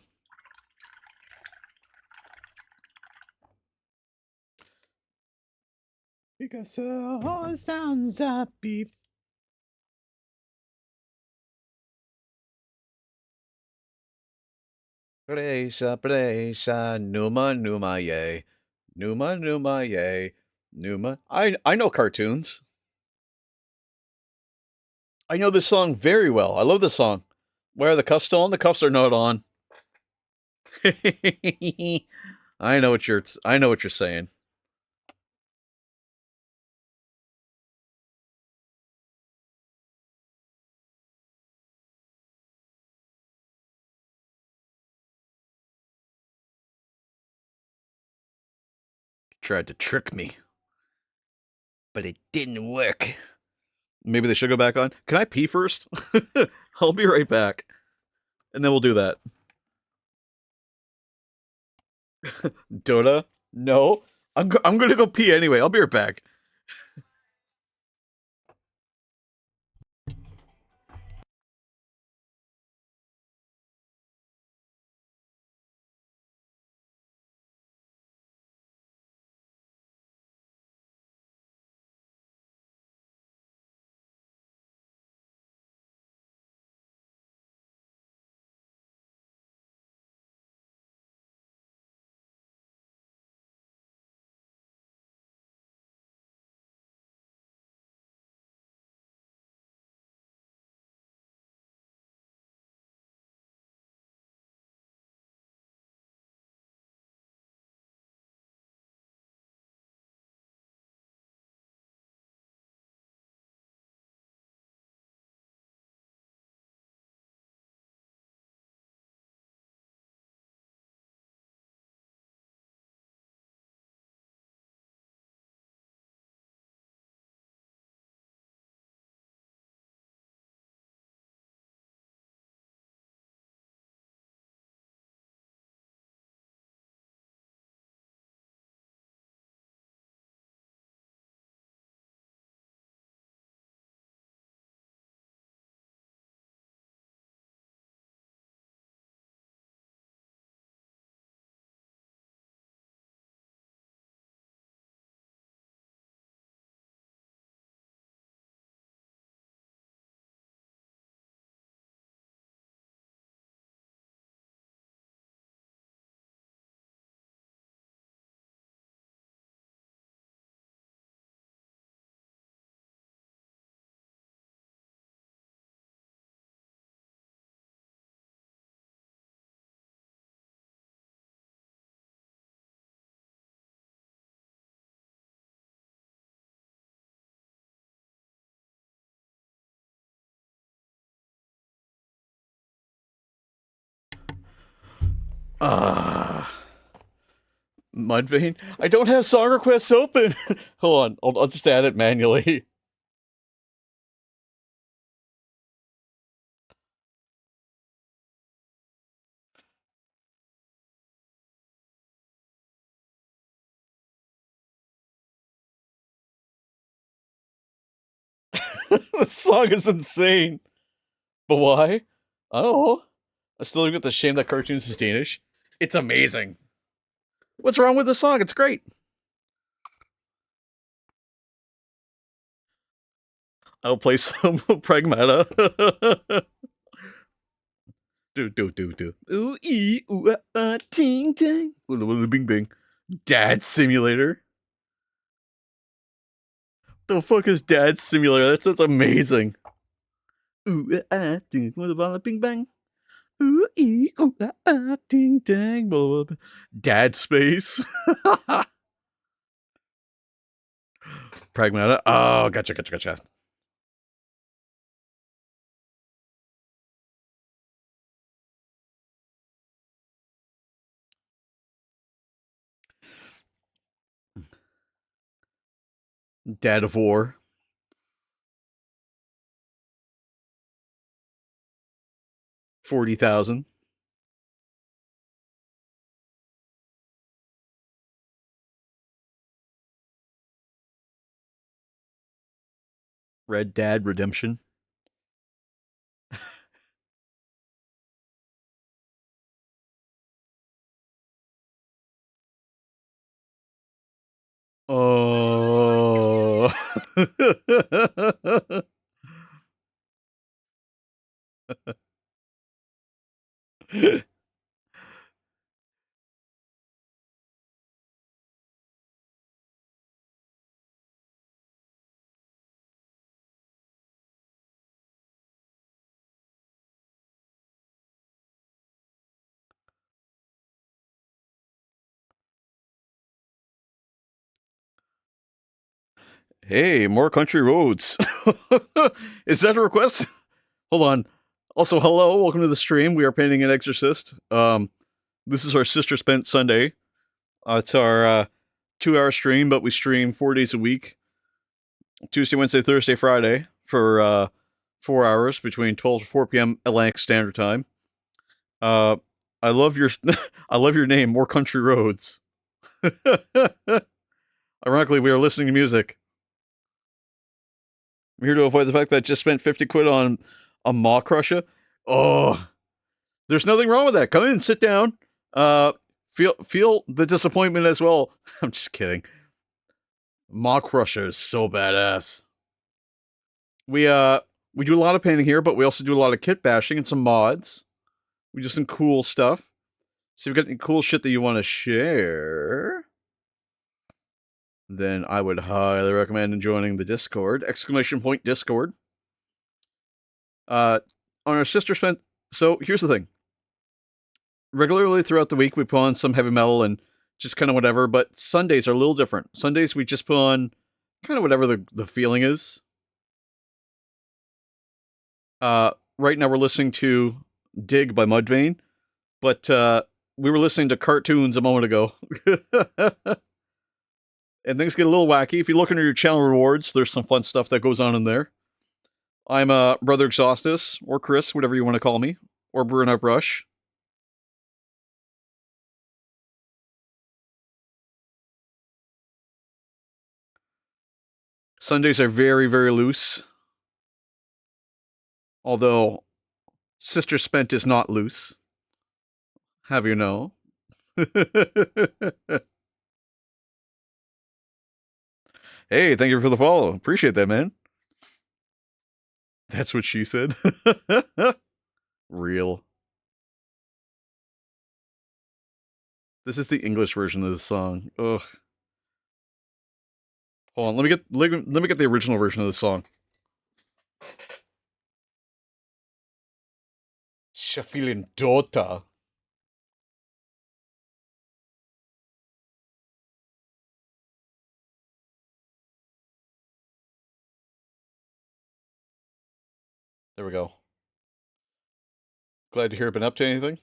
Because sounds a beep. Presa, Numa, Numa, yay. Numa, Numa, yay. Numa. I know cartoons. I know this song very well. I love this song. Why are the cuffs still on? The cuffs are not on. I know what you're saying. Tried to trick me. But it didn't work. Maybe they should go back on. Can I pee first? I'll be right back. And then we'll do that. Dota? No. I'm gonna go pee anyway. I'll be right back. Mudvayne? I don't have song requests open. Hold on, I'll just add it manually. This song is insane. But why? Oh, I still get the shame that cartoons is Danish. It's amazing. What's wrong with the song? It's great. I'll play some Pragmata. Do. Ooh, ee, ooh, ting, ting. Bing, bing. Dad Simulator. The fuck is Dad Simulator? That's amazing. Ooh, ting, bing, bang. Ooh, ee, ooh, ting, ting. Dad Space. Pragmata. Oh, gotcha. Dad of War. $40,000. Red Dad Redemption. Oh. Hey, more country roads. Is that a request? Hold on. Also, hello, welcome to the stream. We are painting an Exorcist. This is our Sister Spent Sunday. It's our 2-hour stream, but we stream 4 days a week. Tuesday, Wednesday, Thursday, Friday for 4 hours between 12 to 4 p.m. Atlantic Standard Time. I love your I love your name, More Country Roads. Ironically, we are listening to music. I'm here to avoid the fact that I just spent 50 quid on a Maw Crusher. Oh, there's nothing wrong with that. Come in, sit down. Feel the disappointment as well. I'm just kidding. Maw Crusher is so badass. We do a lot of painting here, but we also do a lot of kit bashing and some mods. We do some cool stuff. So if you've got any cool shit that you want to share, then I would highly recommend joining the Discord. !Discord. On our Sister Spent. So here's the thing. Regularly throughout the week, we put on some heavy metal and just kind of whatever, but Sundays are a little different. Sundays, we just put on kind of whatever the feeling is. Right now, we're listening to Dig by Mudvayne, but we were listening to cartoons a moment ago. And things get a little wacky. If you look under your channel rewards, there's some fun stuff that goes on in there. I'm Brother Exhaustus, or Chris, whatever you want to call me, or Brewing Up Rush. Sundays are very, very loose. Although, Sister Spent is not loose. Have you know? Hey, thank you for the follow. Appreciate that, man. That's what she said. Real. This is the English version of the song. Ugh. Hold on, let me get the original version of the song. Shafilin Dota. There we go. Glad to hear I've been up to anything.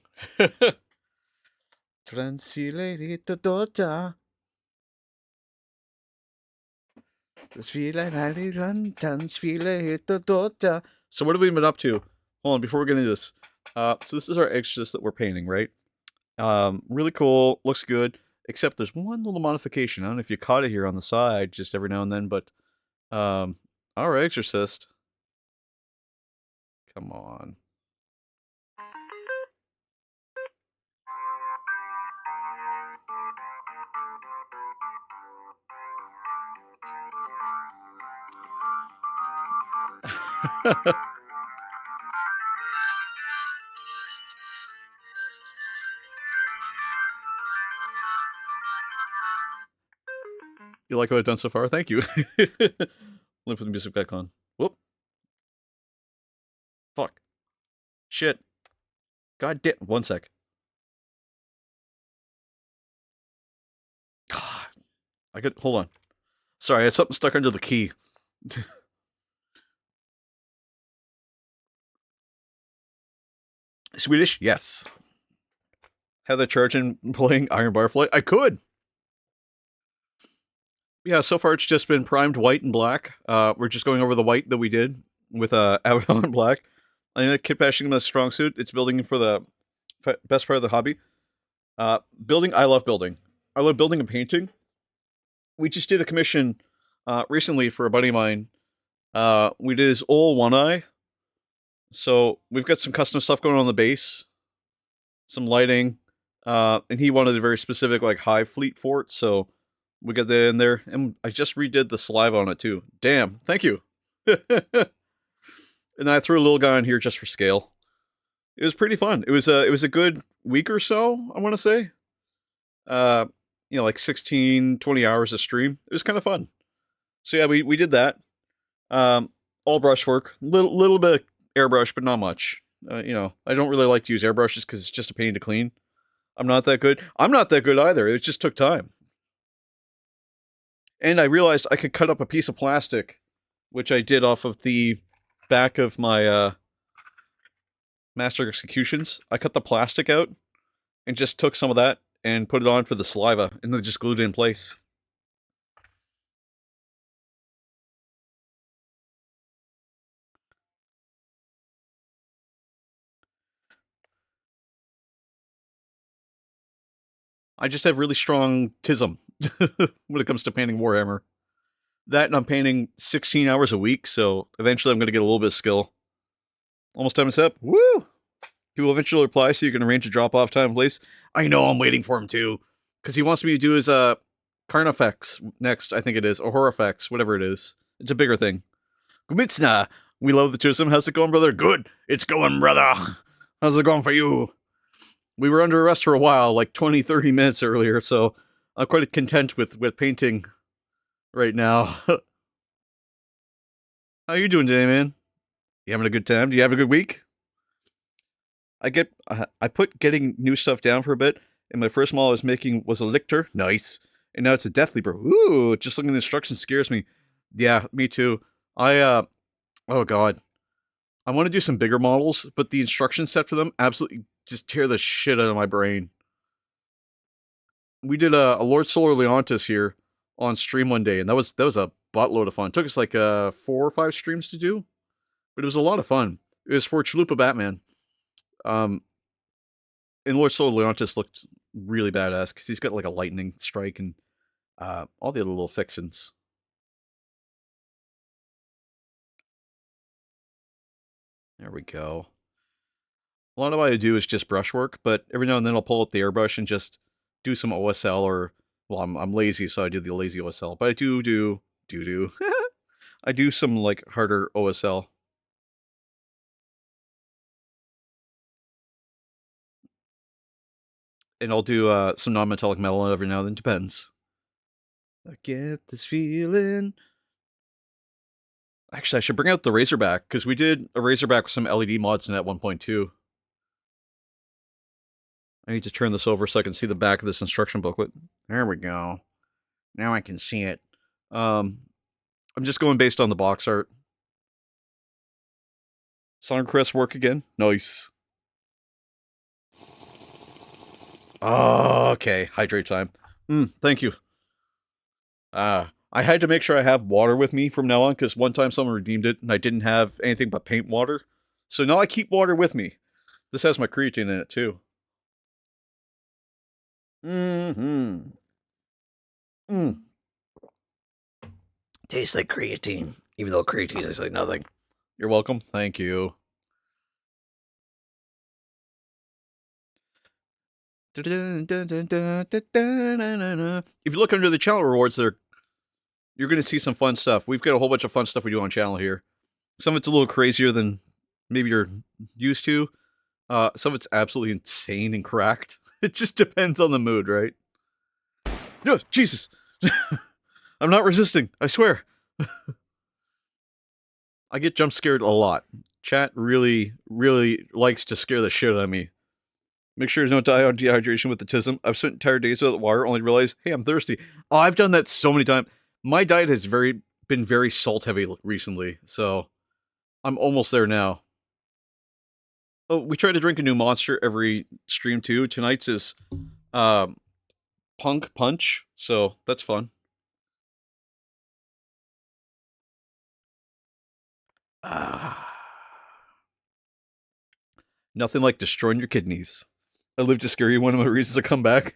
Transilerita Dota. So what have we been up to? Hold on, before we get into this. So this is our Exorcist that we're painting, right? Really cool, looks good, except there's one little modification. I don't know if you caught it here on the side just every now and then, but our Exorcist. Come on. You like what I've done so far? Thank you. Let me put the music back on. Whoop. Fuck. Shit. God damn. One sec. God. I could. Hold on. Sorry, I had something stuck under the key. Swedish? Yes. Have that charge in playing Iron Barfly? I could. Yeah, so far it's just been primed white and black. We're just going over the white that we did with Abaddon Black. I think kit bashing my strong suit. It's building for the best part of the hobby. Building, I love building. I love building and painting. We just did a commission recently for a buddy of mine. We did his all one eye. So we've got some custom stuff going on the base, some lighting, and he wanted a very specific like hive fleet fort. So we got that in there, and I just redid the saliva on it too. Damn, thank you. And I threw a little guy on here just for scale. It was pretty fun. It was a good week or so, I want to say. Like 16, 20 hours of stream. It was kind of fun. So yeah, we did that. All brushwork, little bit of airbrush, but not much. I don't really like to use airbrushes because it's just a pain to clean. I'm not that good. I'm not that good either. It just took time. And I realized I could cut up a piece of plastic, which I did off of the back of my Master Executions. I cut the plastic out and just took some of that and put it on for the saliva, and then just glued it in place. I just have really strong tism when it comes to painting Warhammer. That and I'm painting 16 hours a week, so eventually I'm going to get a little bit of skill. Almost time to set up. Woo! He will eventually reply so you can arrange a drop-off time and place. I know, I'm waiting for him too. Because he wants me to do his Carnifex next, I think it is, or Horrifex, whatever it is. It's a bigger thing. Gumitsna! We love the Chisholm. How's it going, brother? Good! It's going, brother! How's it going for you? We were under arrest for a while, like 20, 30 minutes earlier, so I'm quite content with painting right now. How you doing today, man? You having a good time? Do you have a good week? I put getting new stuff down for a bit, and my first model I was making was a Lictor. Nice. And now it's a Death Leaper. Ooh, just looking at the instructions scares me. Yeah, me too. Oh god. I want to do some bigger models, but the instruction set for them absolutely just tear the shit out of my brain. We did a Lord Solar Leontis here on stream one day, and that was a buttload of fun. It took us like 4 or 5 streams to do, but it was a lot of fun. It was for Chalupa Batman. And Lord Solar Leontis looked really badass because he's got like a lightning strike and all the other little fixins. There we go. A lot of what I do is just brushwork, but every now and then I'll pull out the airbrush and just do some OSL or, well, I'm lazy, so I do the lazy OSL, but I do I do some like harder OSL. And I'll do some non-metallic metal every now and then, depends. I get this feeling. Actually, I should bring out the Razorback, because we did a Razorback with some LED mods in that 1.2. I need to turn this over so I can see the back of this instruction booklet. There we go. Now I can see it. I'm just going based on the box art. Sonic Crest work again? Nice. Oh, okay. Hydrate time. Thank you. I had to make sure I have water with me from now on, because one time someone redeemed it, and I didn't have anything but paint water. So now I keep water with me. This has my creatine in it, too. Tastes like creatine, even though creatine is like nothing. You're welcome. Thank you. If you look under the channel rewards there, you're going to see some fun stuff. We've got a whole bunch of fun stuff we do on channel here. Some of it's a little crazier than maybe you're used to. Some of it's absolutely insane and cracked. It just depends on the mood, right? No, Jesus! I'm not resisting, I swear. I get jump scared a lot. Chat really, really likes to scare the shit out of me. Make sure there's no dehydration with the tism. I've spent entire days without water, only realize, hey, I'm thirsty. Oh, I've done that so many times. My diet has been very salt heavy recently, so I'm almost there now. Oh, we try to drink a new monster every stream too. Tonight's is Punk Punch, so that's fun. Nothing like destroying your kidneys. I live to scare you. One of my reasons to come back.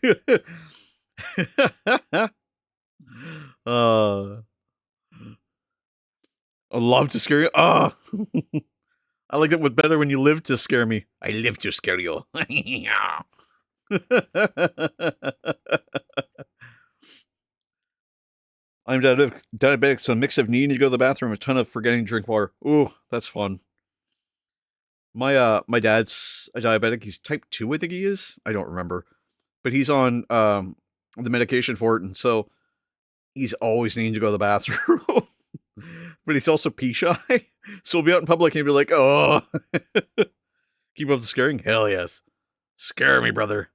I love to scare you. I like it better when you live to scare me. I live to scare you. I'm diabetic, so a mix of needing to go to the bathroom, a ton of forgetting to drink water. Ooh, that's fun. My dad's a diabetic. He's type 2, I think he is. I don't remember. But he's on the medication for it, and so he's always needing to go to the bathroom. But he's also pee shy. So we'll be out in public and he'll be like, oh. Keep up the scaring? Hell yes. Scare me, brother.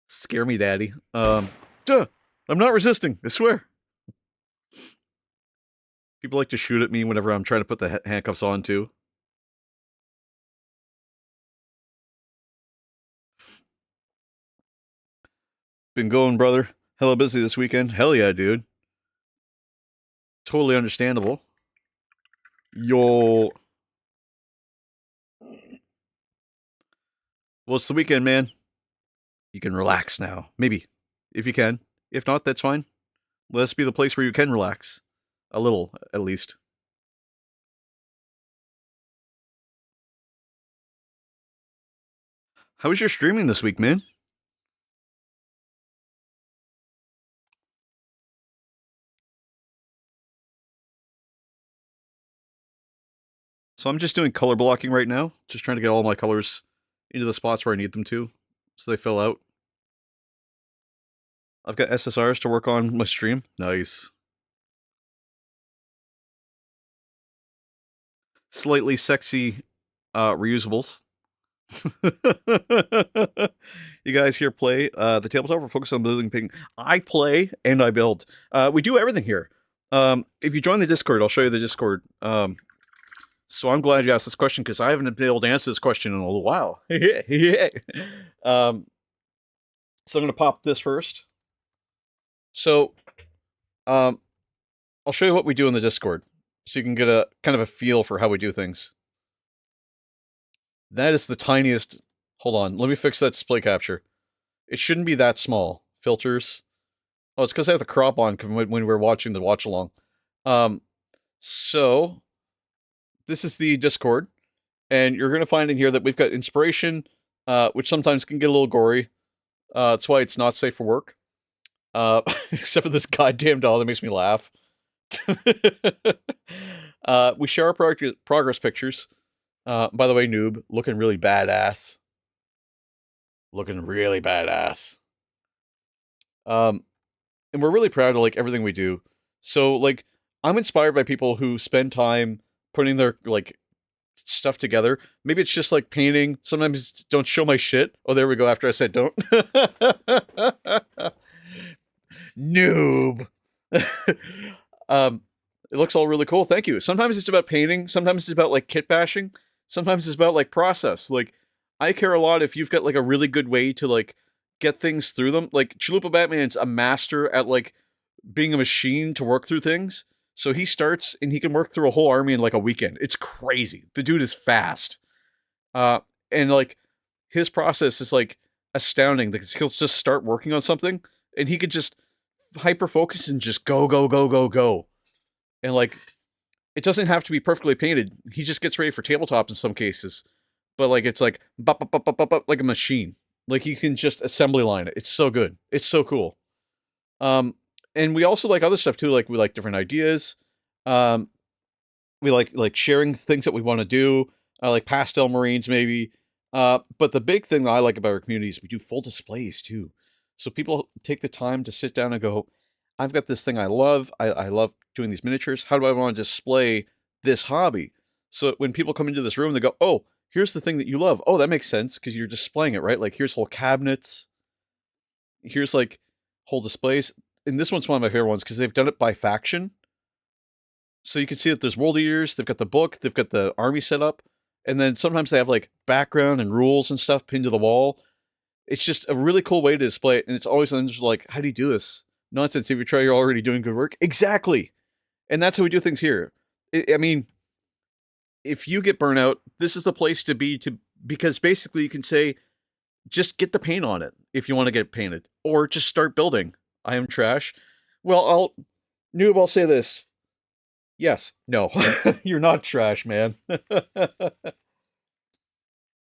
Scare me, daddy. I'm not resisting, I swear. People like to shoot at me whenever I'm trying to put the handcuffs on, too. Been going, brother. Hella busy this weekend. Hell yeah, dude. Totally understandable. Yo. Well, it's the weekend, man. You can relax now. Maybe. If you can. If not, that's fine. Let us be the place where you can relax. A little, at least. How was your streaming this week, man? So I'm just doing color blocking right now. Just trying to get all my colors into the spots where I need them to, so they fill out. I've got SSRs to work on my stream. Nice. Slightly sexy reusables. You guys here play the tabletop? We're focused on building ping. I play and I build. We do everything here. If you join the Discord, I'll show you the Discord. So I'm glad you asked this question because I haven't been able to answer this question in a little while. So I'm going to pop this first. So I'll show you what we do in the Discord so you can get a kind of a feel for how we do things. That is the tiniest... Hold on, let me fix that display capture. It shouldn't be that small. Filters. Oh, it's because I have the crop on when we're watching the watch-along. So, this is the Discord, and you're going to find in here that we've got inspiration, which sometimes can get a little gory. That's why it's not safe for work. Except for this goddamn doll that makes me laugh. We share our progress pictures. By the way, Noob, looking really badass. Looking really badass. And we're really proud of, like, everything we do. So, like, I'm inspired by people who spend time putting their, like, stuff together. Maybe it's just, like, painting. Sometimes it's, don't show my shit. Oh, there we go, after I said don't. Noob! It looks all really cool, thank you. Sometimes it's about painting. Sometimes it's about, like, kit bashing. Sometimes it's about, like, process. Like, I care a lot if you've got, like, a really good way to, like, get things through them. Like, Chalupa Batman's a master at, like, being a machine to work through things. So he starts, and he can work through a whole army in, like, a weekend. It's crazy. The dude is fast. And, like, his process is, like, astounding. Because he'll just start working on something, and he could just hyper-focus and just go, go, go, go, go. And, like, it doesn't have to be perfectly painted. He just gets ready for tabletop in some cases. But, like, it's like, like a machine. Like, you can just assembly line it. It's so good. It's so cool. And we also like other stuff, too. Like, we like different ideas. We like sharing things that we want to do. I like pastel marines maybe. But the big thing that I like about our community is we do full displays too. So people take the time to sit down and go, I've got this thing I love. I love doing these miniatures. How do I want to display this hobby? So when people come into this room, they go, oh, here's the thing that you love. Oh, that makes sense because you're displaying it, right? Like here's whole cabinets. Here's like whole displays. And this one's one of my favorite ones because they've done it by faction. So you can see that there's world eaters, they've got the book, they've got the army set up, and then sometimes they have like background and rules and stuff pinned to the wall. It's just a really cool way to display it, and it's always like, how do you do this? Nonsense, if you try, you're already doing good work. Exactly! And that's how we do things here. I mean, if you get burnout, this is the place to be because basically you can say, just get the paint on it if you want to get painted, or just start building. I am trash. Well, I'll say this. Yes. No. You're not trash, man. The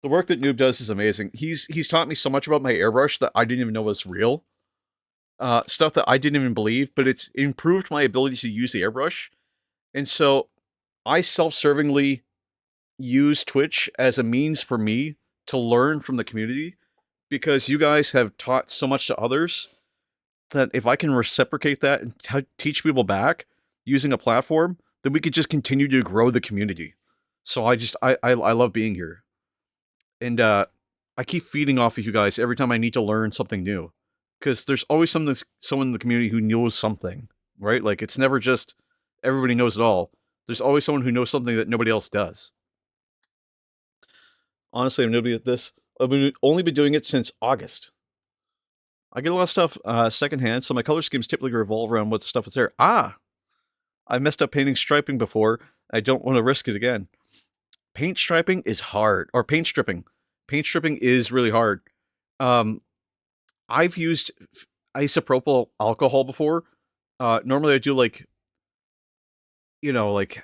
work that Noob does is amazing. He's taught me so much about my airbrush that I didn't even know was real. Stuff that I didn't even believe, but it's improved my ability to use the airbrush. And so I self-servingly use Twitch as a means for me to learn from the community because you guys have taught so much to others that if I can reciprocate that and teach people back using a platform, then we could just continue to grow the community. So I love being here. And I keep feeding off of you guys every time I need to learn something new. Because there's always someone in the community who knows something, right? Like, it's never just everybody knows it all. There's always someone who knows something that nobody else does. Honestly, I'm nobody at this. I've only been doing it since August. I get a lot of stuff secondhand, so my color schemes typically revolve around what stuff is there. I messed up painting striping before. I don't want to risk it again. Paint striping is hard. Or paint stripping. Paint stripping is really hard. I've used isopropyl alcohol before. Normally I do like 90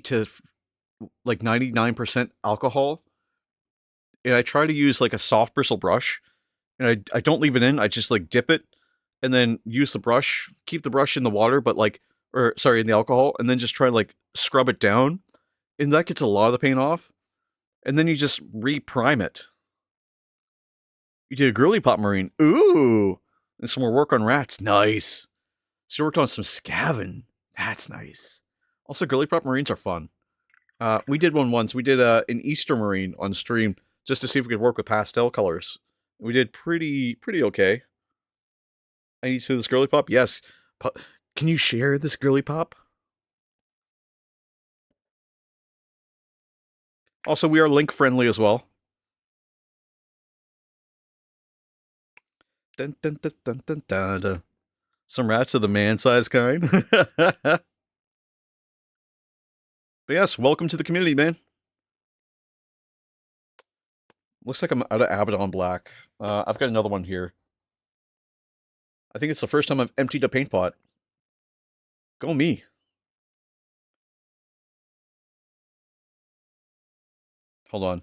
to like 99% alcohol. And I try to use like a soft bristle brush. And I don't leave it in. I just like dip it and then use the brush, keep the brush in the water, but in the alcohol, and then just try to like scrub it down. And that gets a lot of the paint off. And then you just re-prime it. You did a girly pop marine. Ooh! And some more work on rats. Nice. So you worked on some scavenge. That's nice. Also, girly pop marines are fun. We did one once. We did an Easter marine on stream just to see if we could work with pastel colors. We did pretty okay. I need to see this girly pop? Yes. Can you share this girly pop? Also, we are link friendly as well. Dun, dun, dun, dun, dun, dun, dun. Some rats of the man-sized kind. But yes, welcome to the community, man. Looks like I'm out of Abaddon Black. I've got another one here. I think it's the first time I've emptied a paint pot. Go me. Hold on.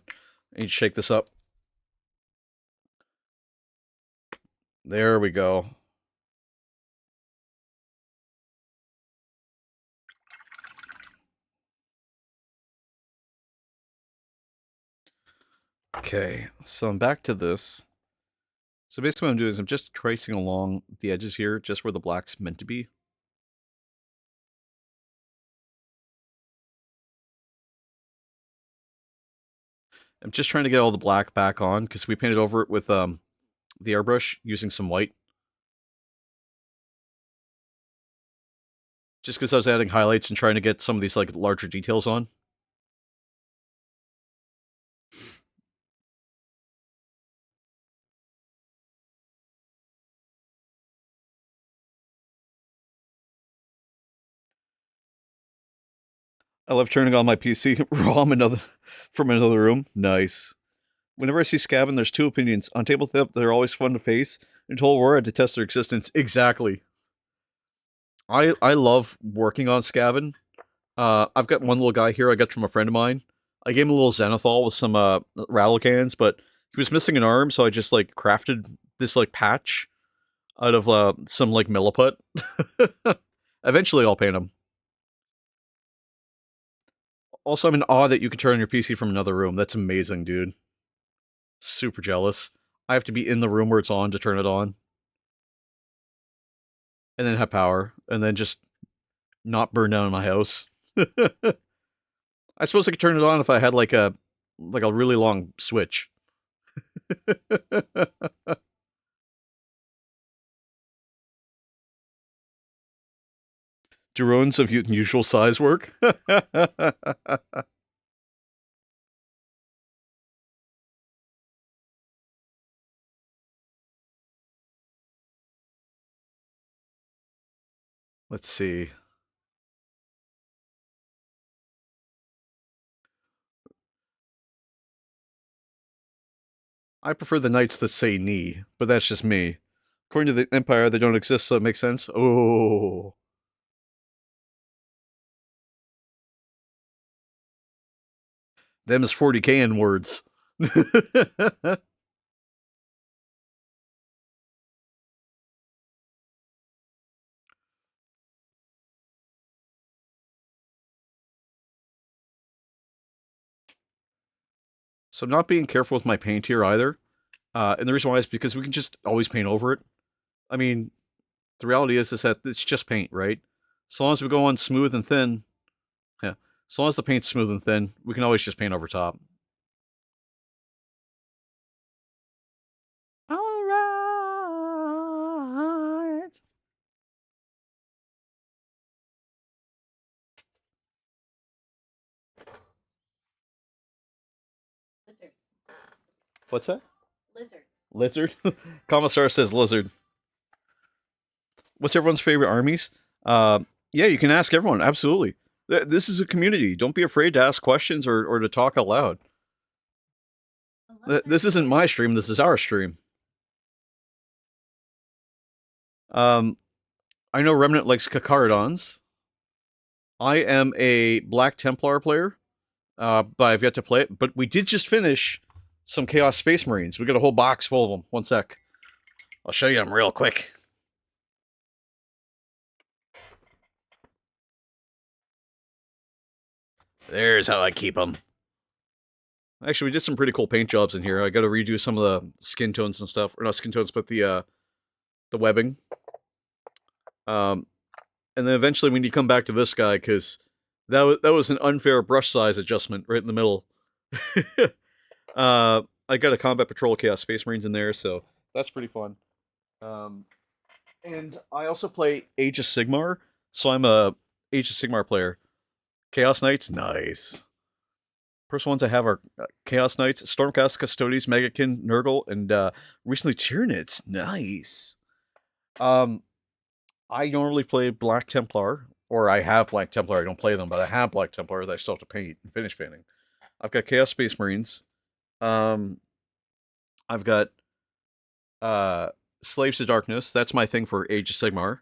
I need to shake this up. There we go. Okay, so I'm back to this. So basically what I'm doing is I'm just tracing along the edges here, just where the black's meant to be. I'm just trying to get all the black back on, because we painted over it with the airbrush using some white. Just because I was adding highlights and trying to get some of these like larger details on. I love turning on my PC ROM from another room. Nice. Whenever I see Scavenge, there's two opinions. On tabletop, they're always fun to face. In Total War, I detest their existence. Exactly. I love working on Scavenge. I've got one little guy here I got from a friend of mine. I gave him a little Xenothal with some rattle cans, but he was missing an arm, so I just like crafted this like patch out of some like milliput. Eventually I'll paint him. Also, I'm in awe that you can turn on your PC from another room. That's amazing, dude. Super jealous. I have to be in the room where it's on to turn it on. And then have power. And then just not burn down my house. I suppose I could turn it on if I had like a really long switch. Drones of unusual size work. Let's see. I prefer the knights that say knee, but that's just me. According to the Empire, they don't exist, so it makes sense. Oh. Them is 40k in words. So I'm not being careful with my paint here either. And the reason why is because we can just always paint over it. I mean, the reality is that it's just paint, right? So long as we go on smooth and thin, yeah. So long as the paint's smooth and thin, we can always just paint over top. Alright. Lizard. What's that? Lizard. Lizard? Commissar says lizard. What's everyone's favorite armies? Yeah, you can ask everyone. Absolutely. This is a community. Don't be afraid to ask questions or to talk out loud. This isn't my stream. This is our stream. I know Remnant likes Kakaradons. I am a Black Templar player, but I've yet to play it. But we did just finish some Chaos Space Marines. We got a whole box full of them. One sec. I'll show you them real quick. There's how I keep them. Actually, we did some pretty cool paint jobs in here. I got to redo some of the skin tones and stuff. Or not skin tones, but the webbing. And then eventually we need to come back to this guy, because that was an unfair brush size adjustment right in the middle. I got a Combat Patrol Chaos Space Marines in there, so that's pretty fun. And I also play Age of Sigmar, so I'm a Age of Sigmar player. Chaos Knights, nice. First ones I have are Chaos Knights, Stormcast, Custodes, Megakin, Nurgle, and recently Tyranids. Nice. I normally play Black Templar, or I have Black Templar. I don't play them, but I have Black Templar that I still have to paint and finish painting. I've got Chaos Space Marines. I've got Slaves to Darkness. That's my thing for Age of Sigmar.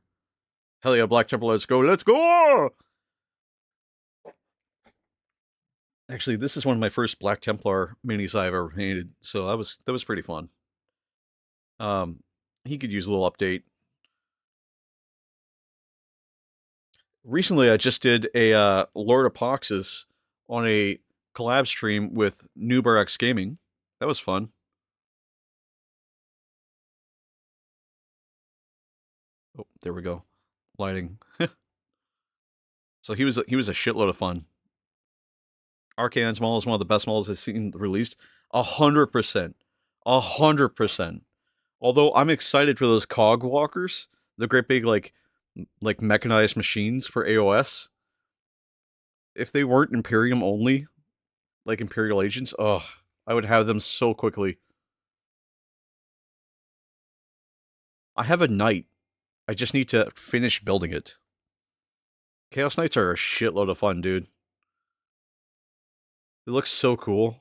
Hell yeah, Black Templar, let's go, let's go! Actually, this is one of my first Black Templar minis I've ever painted, so that was pretty fun. He could use a little update. Recently, I just did a Lord of Poxes on a collab stream with NewbarX Gaming. That was fun. Oh, there we go. Lighting. So he was a shitload of fun. Arcan's model is one of the best models I've seen released. 100%. 100%. Although I'm excited for those cog walkers, the great big like mechanized machines for AOS. If they weren't Imperium only, like Imperial agents, ugh, I would have them so quickly. I have a knight. I just need to finish building it. Chaos Knights are a shitload of fun, dude. It looks so cool.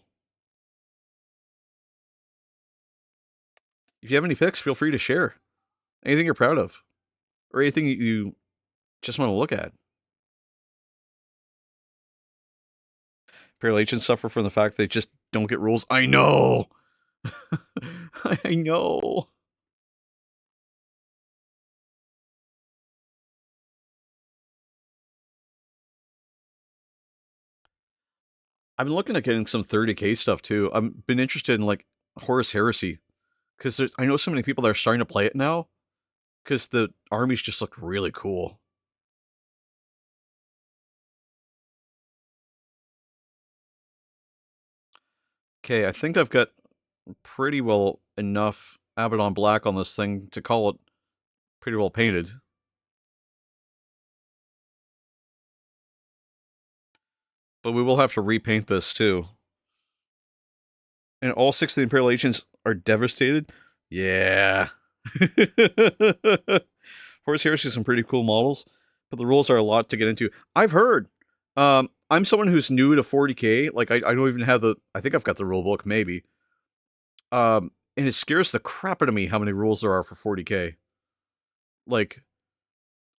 If you have any pics, feel free to share. Anything you're proud of. Or anything you just want to look at. Imperial agents suffer from the fact they just don't get rules. I know! I know! I've been looking at getting some 30k stuff too. I've been interested in like Horus Heresy because I know so many people that are starting to play it now because the armies just look really cool. Okay, I think I've got pretty well enough Abaddon Black on this thing to call it pretty well painted. But we will have to repaint this too. And all 6 of the Imperial Agents are devastated? Yeah. Horus Heresy has some pretty cool models, but the rules are a lot to get into. I've heard. I'm someone who's new to 40k. Like, I don't even have the... I think I've got the rule book, maybe. And it scares the crap out of me how many rules there are for 40k. Like,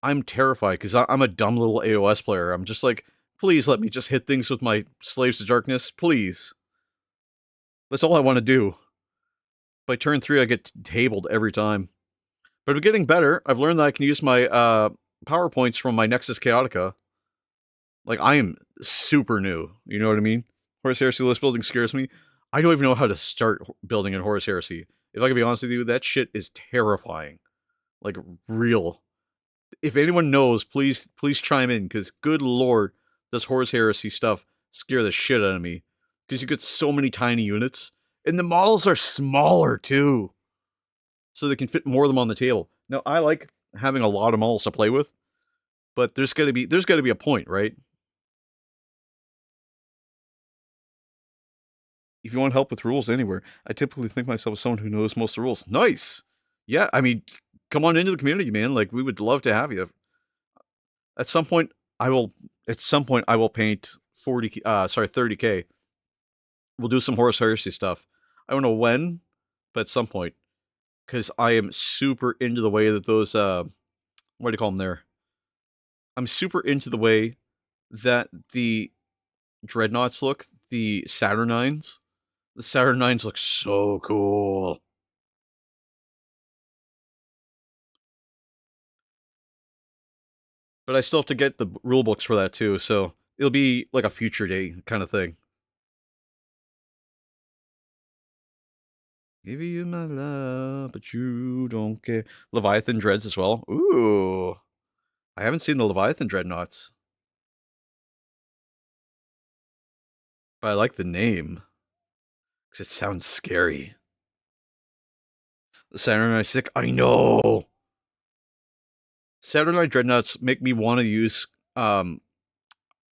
I'm terrified, because I'm a dumb little AOS player. I'm just like, please let me just hit things with my Slaves to Darkness, please. That's all I want to do. By turn 3, I get tabled every time. But I'm getting better. I've learned that I can use my power points from my Nexus Chaotica. Like, I am super new. You know what I mean? Horus Heresy list building scares me. I don't even know how to start building in Horus Heresy. If I can be honest with you, that shit is terrifying. Like, real. If anyone knows, please chime in, because good lord, this Horus Heresy stuff scare the shit out of me. Because you get so many tiny units. And the models are smaller, too. So they can fit more of them on the table. Now, I like having a lot of models to play with, but there's got to be a point, right? If you want help with rules anywhere, I typically think myself as someone who knows most of the rules. Nice! Yeah, I mean, come on into the community, man. Like, we would love to have you. At some point, I will paint 30k. We'll do some Horus Heresy stuff. I don't know when, but at some point. Because I am super into the way that those, what do you call them there? I'm super into the way that the Dreadnoughts look, the Saturnines. The Saturnines look so cool. But I still have to get the rule books for that too, so it'll be like a future day kind of thing. Give you my love, but you don't care. Leviathan Dreads as well. Ooh. I haven't seen the Leviathan Dreadnoughts. But I like the name. Because it sounds scary. The Saturnine sick. I know! Saturnine Dreadnoughts make me want to use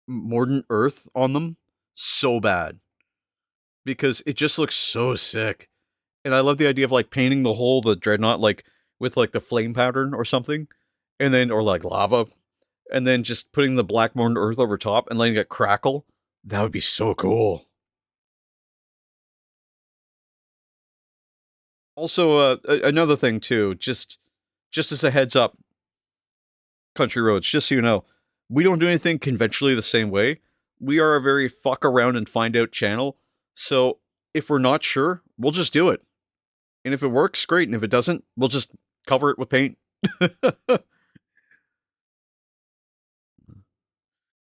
Mordant Earth on them so bad. Because it just looks so sick. And I love the idea of like painting the Dreadnought like with like the flame pattern or something. And then, or like lava. And then just putting the black Mordant Earth over top and letting it crackle. That would be so cool. Also, another thing too, just as a heads up, Country Roads, just so you know, we don't do anything conventionally the same way. We are a very fuck around and find out channel. So if we're not sure, we'll just do it. And if it works, great. And if it doesn't, we'll just cover it with paint.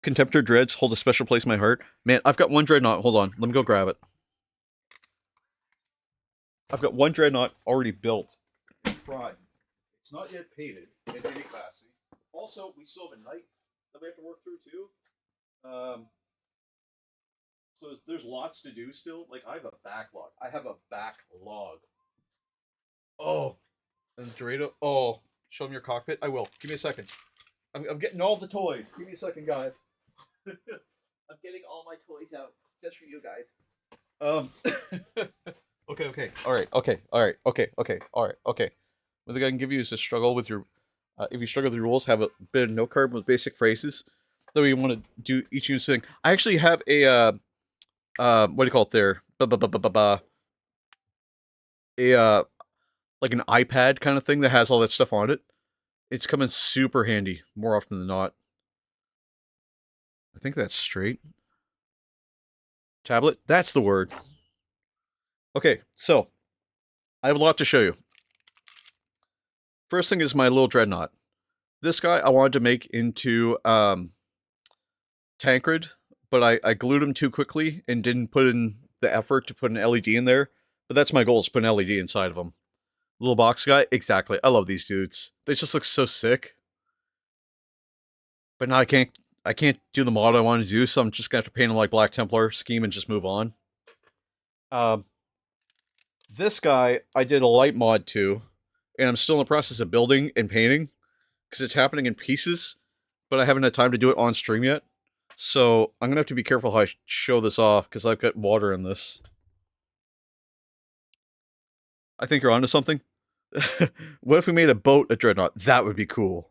Contemptor Dreads hold a special place in my heart. Man, I've got one Dreadnought. Hold on. Let me go grab it. I've got one Dreadnought already built and tried. It's not yet painted in any capacity. Also, we still have a Knight that we have to work through too. So there's lots to do still. Like, I have a backlog. Oh, and Dorado. Oh, show them your cockpit. I will. Give me a second. I'm getting all the toys. Give me a second, guys. I'm getting all my toys out just for you guys. Okay. All right. What I can give you is a struggle with your. If you struggle with your rules, have a bit of note card with basic phrases. That way you want to do each new thing. I actually have a what do you call it there? Like an iPad kind of thing that has all that stuff on it. It's coming super handy more often than not. I think that's straight. Tablet? That's the word. Okay, so I have a lot to show you. First thing is my little Dreadnought. This guy I wanted to make into Tancred, but I glued them too quickly and didn't put in the effort to put an LED in there. But that's my goal, is put an LED inside of them. Little box guy? Exactly. I love these dudes. They just look so sick. But now I can't do the mod I want to do, so I'm just gonna have to paint them like Black Templar scheme and just move on. This guy, I did a light mod to, and I'm still in the process of building and painting, because it's happening in pieces, but I haven't had time to do it on stream yet. So I'm gonna have to be careful how I show this off, because I've got water in this. I think you're onto something. What if we made a boat a dreadnought? That would be cool.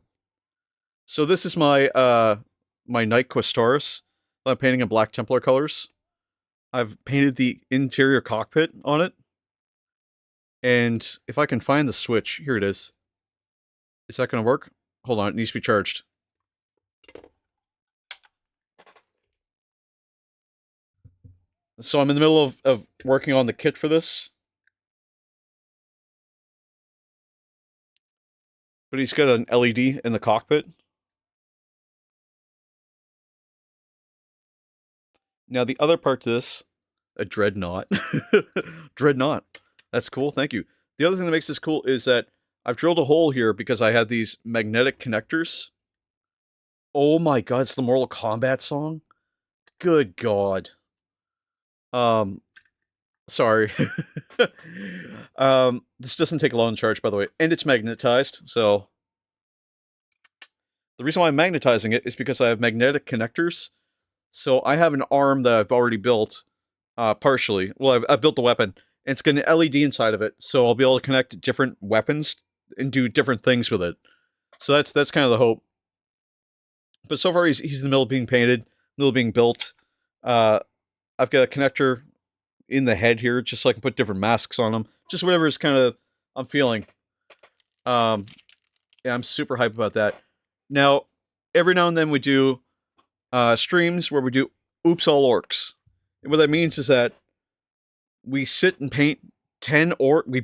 So this is my my Knight Questoris. I'm painting in Black Templar colors. I've painted the interior cockpit on it. And if I can find the switch, here it is. Is that going to work? Hold on, it needs to be charged. So I'm in the middle of working on the kit for this. But he's got an LED in the cockpit. Now the other part to this, a dreadnought. Dreadnought. That's cool, thank you. The other thing that makes this cool is that I've drilled a hole here because I have these magnetic connectors. Oh my god, it's the Mortal Kombat song? Good god. Sorry. This doesn't take a long charge, by the way, and it's magnetized, so... The reason why I'm magnetizing it is because I have magnetic connectors. So I have an arm that I've already built, partially. Well, I've built the weapon, and it's got an LED inside of it, so I'll be able to connect different weapons and do different things with it. So that's kind of the hope. But so far, he's in the middle of being painted, middle of being built. I've got a connector in the head here, just so I can put different masks on him. Just whatever is kind of I'm feeling. Yeah, I'm super hyped about that. Now, every now and then we do streams where we do Oops All Orcs. And what that means is that we sit and paint 10 orcs. We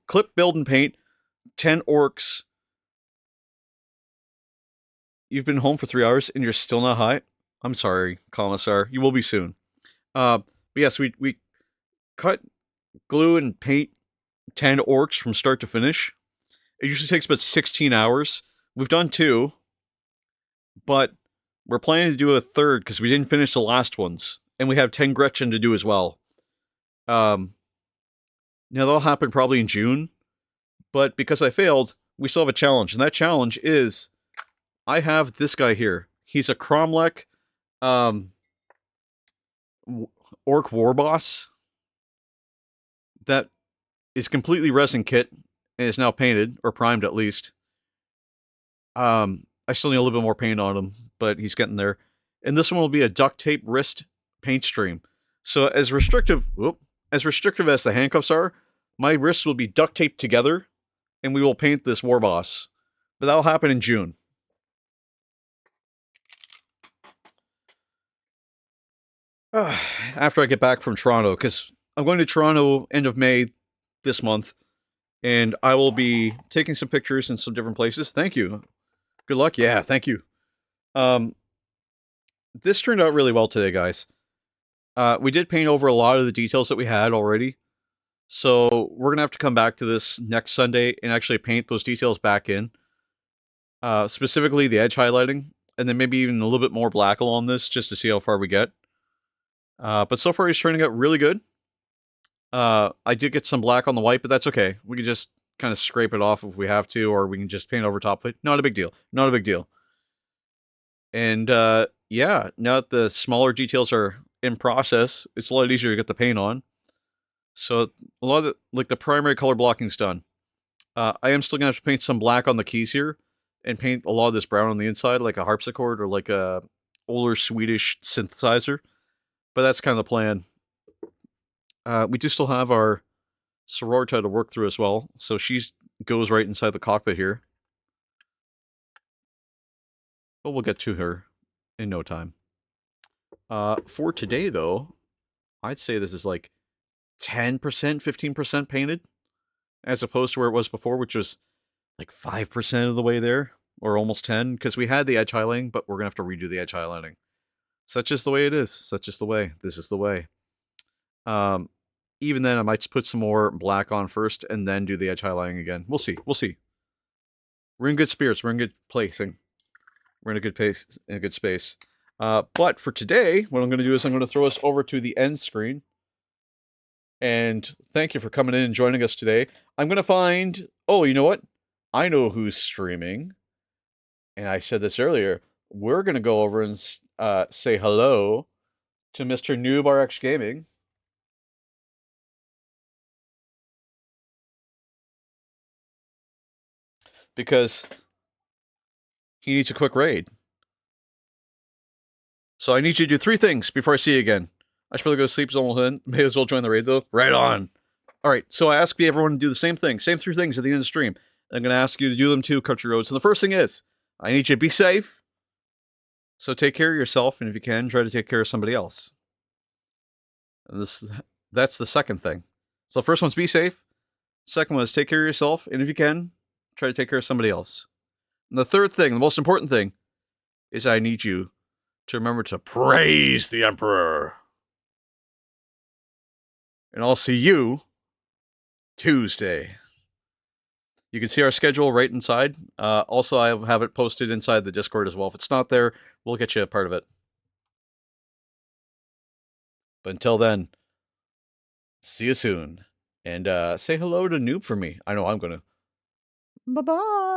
clip, build, and paint 10 orcs. You've been home for 3 hours and you're still not high? I'm sorry, Commissar. You will be soon. But yes, we cut, glue, and paint 10 orcs from start to finish. It usually takes about 16 hours. We've done 2. But we're planning to do a 3rd because we didn't finish the last ones. And we have 10 Gretchen to do as well. Now that'll happen probably in June. But because I failed, we still have a challenge. And that challenge is, I have this guy here. He's a Cromlech Orc War Boss that is completely resin kit and is now painted, or primed at least. I still need a little bit more paint on him, but he's getting there. And this one will be a duct tape wrist paint stream. So as restrictive as the handcuffs are, my wrists will be duct taped together, and we will paint this war boss. But that'll happen in June. After I get back from Toronto, because I'm going to Toronto end of May this month, and I will be taking some pictures in some different places. Thank you. Good luck. Yeah, thank you. This turned out really well today, guys. We did paint over a lot of the details that we had already. So we're going to have to come back to this next Sunday and actually paint those details back in. Specifically the edge highlighting, and then maybe even a little bit more black along this, just to see how far we get. But so far he's turning out really good. I did get some black on the white, but that's okay. We can just kind of scrape it off if we have to, or we can just paint over top of it. Not a big deal. Not a big deal. And yeah, now that the smaller details are in process, it's a lot easier to get the paint on. So a lot of the primary color blocking's done. I am still gonna have to paint some black on the keys here, and paint a lot of this brown on the inside, like a harpsichord or like a older Swedish synthesizer. But that's kind of the plan. We do still have our Sororita to work through as well, so she goes right inside the cockpit here. But we'll get to her in no time. For today, though, I'd say this is like 10%, 15% painted, as opposed to where it was before, which was like 5% of the way there, or almost 10, because we had the edge highlighting, but we're going to have to redo the edge highlighting. Such is the way it is. Such is the way. This is the way. Even then, I might just put some more black on first and then do the edge highlighting again. We'll see. We'll see. We're in good spirits. We're in good placing. We're in a good pace, in a good space. But for today, what I'm going to do is I'm going to throw us over to the end screen. And thank you for coming in and joining us today. I'm going to find... Oh, you know what? I know who's streaming. And I said this earlier. We're going to go over and say hello to Mr. NoobRX Gaming. Because he needs a quick raid. So I need you to do 3 things before I see you again. I should probably go to sleep, so may as well join the raid, though. Right on. All right, so I ask everyone to do the same thing. Same 3 things at the end of the stream. I'm going to ask you to do them too, Country Roads. And the first thing is, I need you to be safe. So take care of yourself, and if you can, try to take care of somebody else. And that's the second thing. So the first one's be safe. Second one is take care of yourself, and if you can, try to take care of somebody else. And the third thing, the most important thing, is I need you to remember to praise the Emperor. And I'll see you Tuesday. You can see our schedule right inside. Also, I have it posted inside the Discord as well. If it's not there, we'll get you a part of it. But until then, see you soon. And say hello to Noob for me. I know I'm going to. Bye-bye.